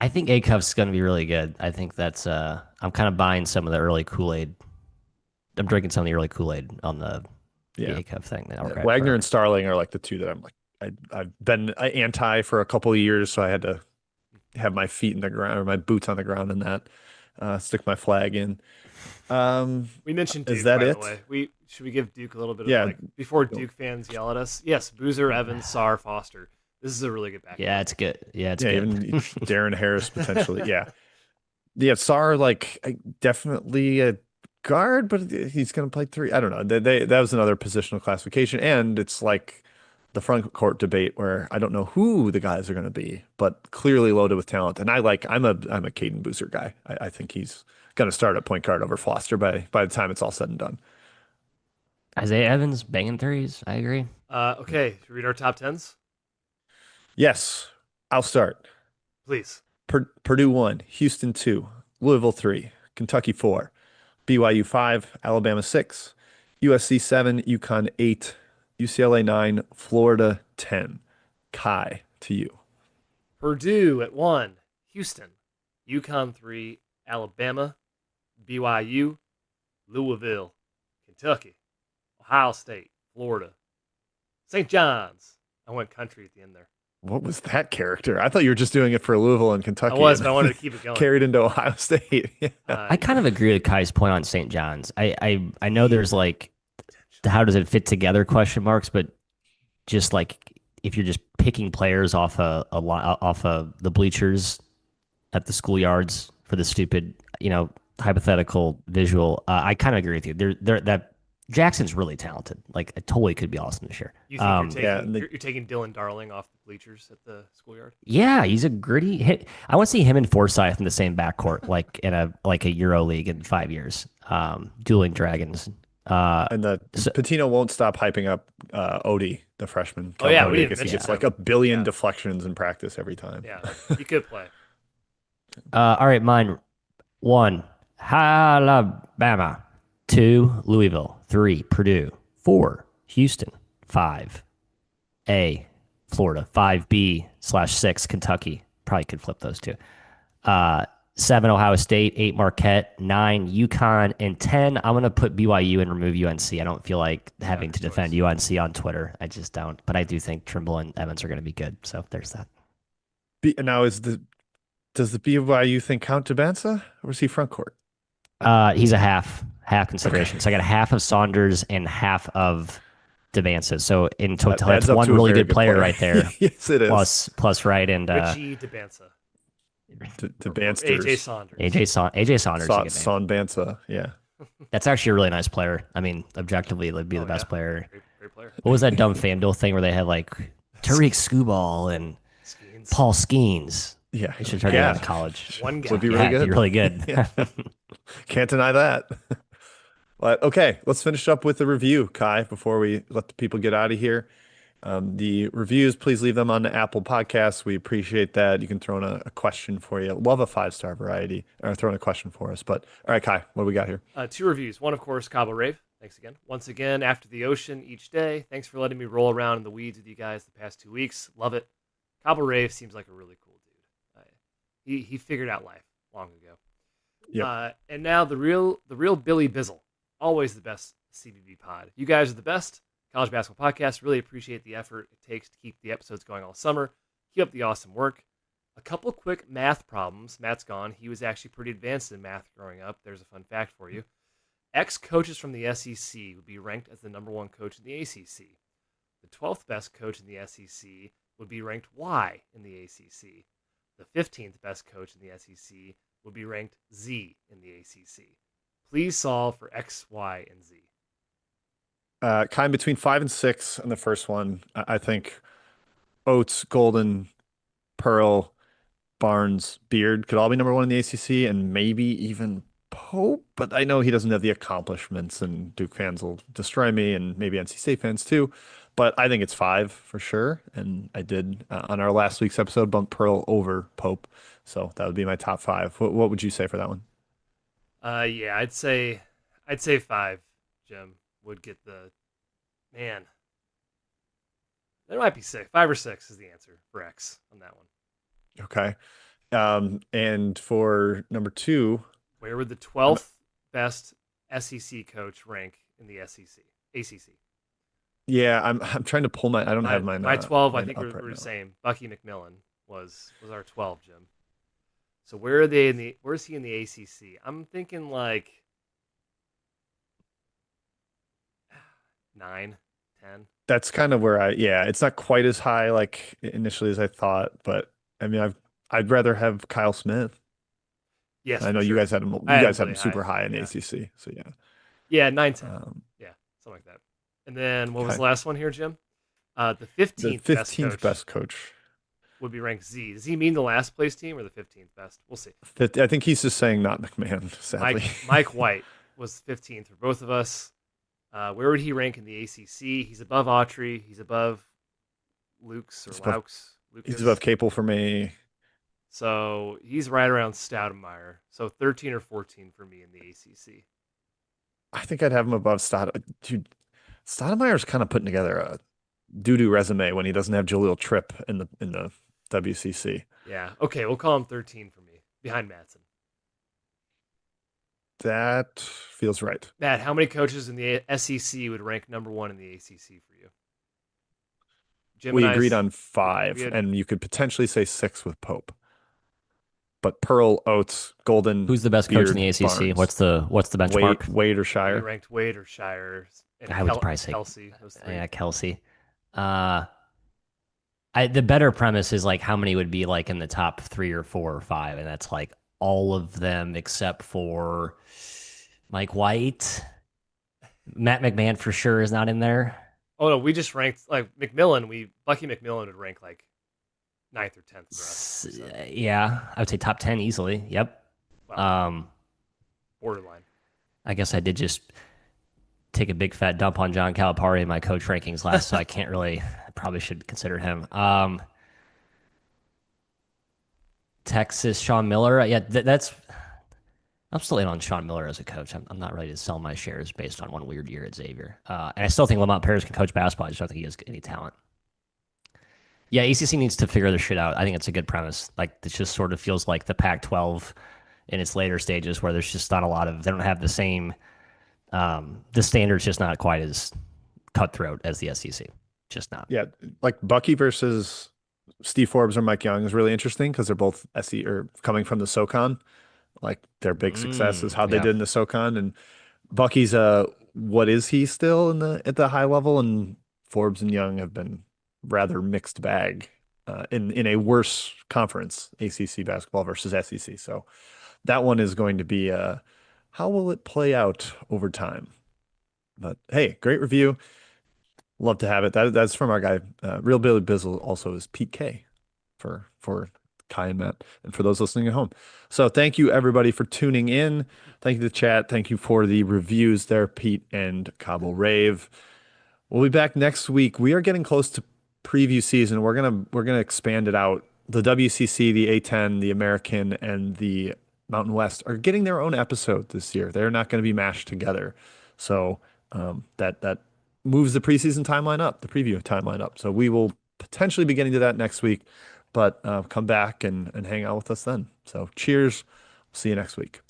I think A-Cuff's going to be really good. I think that's I'm kind of buying some of the early Kool-Aid. I'm drinking some of the early Kool-Aid on the A-Cuff thing. Yeah, Wagner and Starling are like the two that I'm like I've been anti for a couple of years, so I had to have my feet in the ground or my boots on the ground in that. Stick my flag in. We mentioned Duke, Is that by it? the way. Should we give Duke a little bit of Yeah. like before Duke fans yell at us? Yes, Boozer, Evans, Sarr, Foster. This is a really good back. Yeah, it's good. Yeah, it's Yeah, good. even Darren Harris potentially. Yeah. Yeah, Sarr definitely a guard, but he's going to play three. I don't know. That was another positional classification, and it's like the front court debate where I don't know who the guys are going to be, but clearly loaded with talent. And I'm a Caden Boozer guy. I think he's going to start at point guard over Foster by the time it's all said and done. Isaiah Evans banging threes. I agree. Okay, should we read our top tens, Yes, I'll start. please? Purdue 1, Houston 2, Louisville 3, Kentucky 4, BYU 5, Alabama 6, USC 7, UConn 8, UCLA 9, Florida 10. Kai, to you. Purdue at 1, Houston, UConn 3, Alabama, BYU, Louisville, Kentucky, Ohio State, Florida, St. John's. I went country at the end there. What was that character? I thought you were just doing it for Louisville and I Kentucky was, and but I wanted to keep it going. carried into Ohio State. Yeah. I kind of agree with Kai's point on St. John's. I know there's like how does it fit together question marks, but just like if you're just picking players off off of the bleachers at the schoolyards for the stupid, hypothetical visual, I kind of agree with you. That Jackson's really talented. Like, it totally could be awesome this year. You think Yeah, you're taking Dylan Darling off the bleachers at the schoolyard? Yeah, he's a gritty hit. I want to see him and Forsyth in the same backcourt, like in a Euro League in 5 years, dueling dragons. And Patino won't stop hyping up Odie, the freshman. Oh yeah, we Odie, didn't because he mention gets him. like a billion deflections in practice every time. Yeah, he could play. All right, mine. 1, Alabama. 2, Louisville. 3, Purdue. 4, Houston. 5, Florida. 5B/6, Kentucky. Probably could flip those two. 7, Ohio State. 8, Marquette. 9, UConn. And 10, I'm going to put BYU and remove UNC. I don't feel like having to defend UNC on Twitter. I just don't. But I do think Trimble and Evans are going to be good. So there's that. Now, does the BYU thing count to Bansa, or is he front court? He's a half consideration. Okay. So I got half of Saunders and half of Debansa. So in total, that's one really good player right there. Yes, it is. Plus right, and Richie Debansa. AJ Saunders. AJ Saunders. Son Bansa. Yeah. That's actually a really nice player. I mean, objectively, it'd be the best player. Great player. What was that dumb FanDuel thing where they had like Tariq Skubal and Skeens. Paul Skeens? Yeah. They should try to get to college. One guy. Would be really good. Be really good. Yeah. Can't deny that. But okay, let's finish up with the review, Kai, before we let the people get out of here. The reviews, please leave them on the Apple Podcasts. We appreciate that. You can throw in a question for you. Love a 5-star variety, or throw in a question for us. But all right, Kai, what do we got here? 2 reviews. One, of course, Cabo Rave. Thanks again. Once again, after the ocean each day. Thanks for letting me roll around in the weeds with you guys the past 2 weeks. Love it. Cabo Rave seems like a really cool dude. He figured out life long ago. Yep. And now the real Billy Bizzle. Always the best CBB pod. You guys are the best. College Basketball Podcast. Really appreciate the effort it takes to keep the episodes going all summer. Keep up the awesome work. A couple quick math problems. Matt's gone. He was actually pretty advanced in math growing up. There's a fun fact for you. Ex-coaches from the SEC would be ranked as the number 1 coach in the ACC. The 12th best coach in the SEC would be ranked Y in the ACC. The 15th best coach in the SEC would be ranked Z in the ACC. Please solve for X, Y, and Z. Kind of between 5 and 6 on the first one. I think Oates, Golden, Pearl, Barnes, Beard could all be number 1 in the ACC, and maybe even Pope. But I know he doesn't have the accomplishments, and Duke fans will destroy me, and maybe NC State fans too. But I think it's 5 for sure. And I did on our last week's episode bump Pearl over Pope, so that would be my top 5. What would you say for that one? Yeah, I'd say 5. Jim would get the man. There might be 6. 5 or 6 is the answer for X on that one. Okay. And for number 2, where would the 12th best SEC coach rank in the ACC? Yeah, I'm trying to pull I don't have mine. My 12, I think right we're now. the same. Bucky McMillan was our 12, Jim. So where's he in the ACC? I'm thinking like 9, 10. That's kind of where it's not quite as high like initially as I thought, but I mean I'd rather have Kyle Smith. Yes, I know you guys had him. You guys had him super high in the ACC. So yeah. Yeah, 9, 10. Yeah, something like that. And then what was the last one here, Jim? The 15th best coach would be ranked Z. Does he mean the last place team or the 15th best? We'll see. I think he's just saying not McMahon, sadly. Mike White was 15th for both of us. Where would he rank in the ACC? He's above Autry. He's above Luke's or Laux. He's above Capel for me. So he's right around Stoudemire. So 13 or 14 for me in the ACC. I think I'd have him above Dude, Stoudemire's kind of putting together a doo-doo resume when he doesn't have Jaleel Tripp in the WCC. Yeah. Okay, we'll call him 13 for me, behind Matson. That feels right. Matt, how many coaches in the SEC would rank number one in the ACC for you? Jim and We agreed I's. on We five, had and you could potentially say six with Pope. But Pearl, Oates, Golden, Who's the best coach in the Beard, ACC? Barnes, What's the benchmark? Wade or we Shire. ranked Wade or Shire and I would probably say, Kelsey. Those three. yeah, Kelsey. Uh, the better premise is like how many would be like in the top 3 or 4 or 5, and that's like all of them except for Mike White. Matt McMahon for sure is not in there. Oh no, we just ranked like McMillan. Bucky McMillan would rank like ninth or 10th for us. So, Yeah, I would say top 10 easily. Yep. well, Um, borderline. I guess I did just take a big fat dump on John Calipari in my coach rankings last, so I can't really. I probably should consider him. Texas, Sean Miller. Yeah, that's. I'm still in on Sean Miller as a coach. I'm not ready to sell my shares based on one weird year at Xavier. And I still think Lamont Paris can coach basketball. I just don't think he has any talent. Yeah, ACC needs to figure this shit out. I think it's a good premise. Like, it just sort of feels like the Pac-12 in its later stages where there's just not a lot of, they don't have the same, the standard's just not quite as cutthroat as the SEC. Just not. Yeah, like Bucky versus Steve Forbes or Mike Young is really interesting because they're both SE or coming from the SoCon. Like their big success is how they Yeah. did in the SoCon, and Bucky's what is he still in the at the high level, and Forbes and Young have been rather mixed bag in a worse conference, ACC basketball versus SEC. So that one is going to be how will it play out over time? But hey, great review. Love to have it. That's from our guy, Real Billy Bizzle. Also is Pete K for Kai and Matt, and for those listening at home. So thank you everybody for tuning in. Thank you to the chat. Thank you for the reviews there, Pete and Cabo Rave. We'll be back next week. We are getting close to preview season. We're gonna expand it out. The WCC, the A10, the American, and the Mountain West are getting their own episode this year. They're not going to be mashed together. So that moves the preseason timeline up, the preview timeline up. So we will potentially be getting to that next week, but come back and hang out with us then. So cheers. See you next week.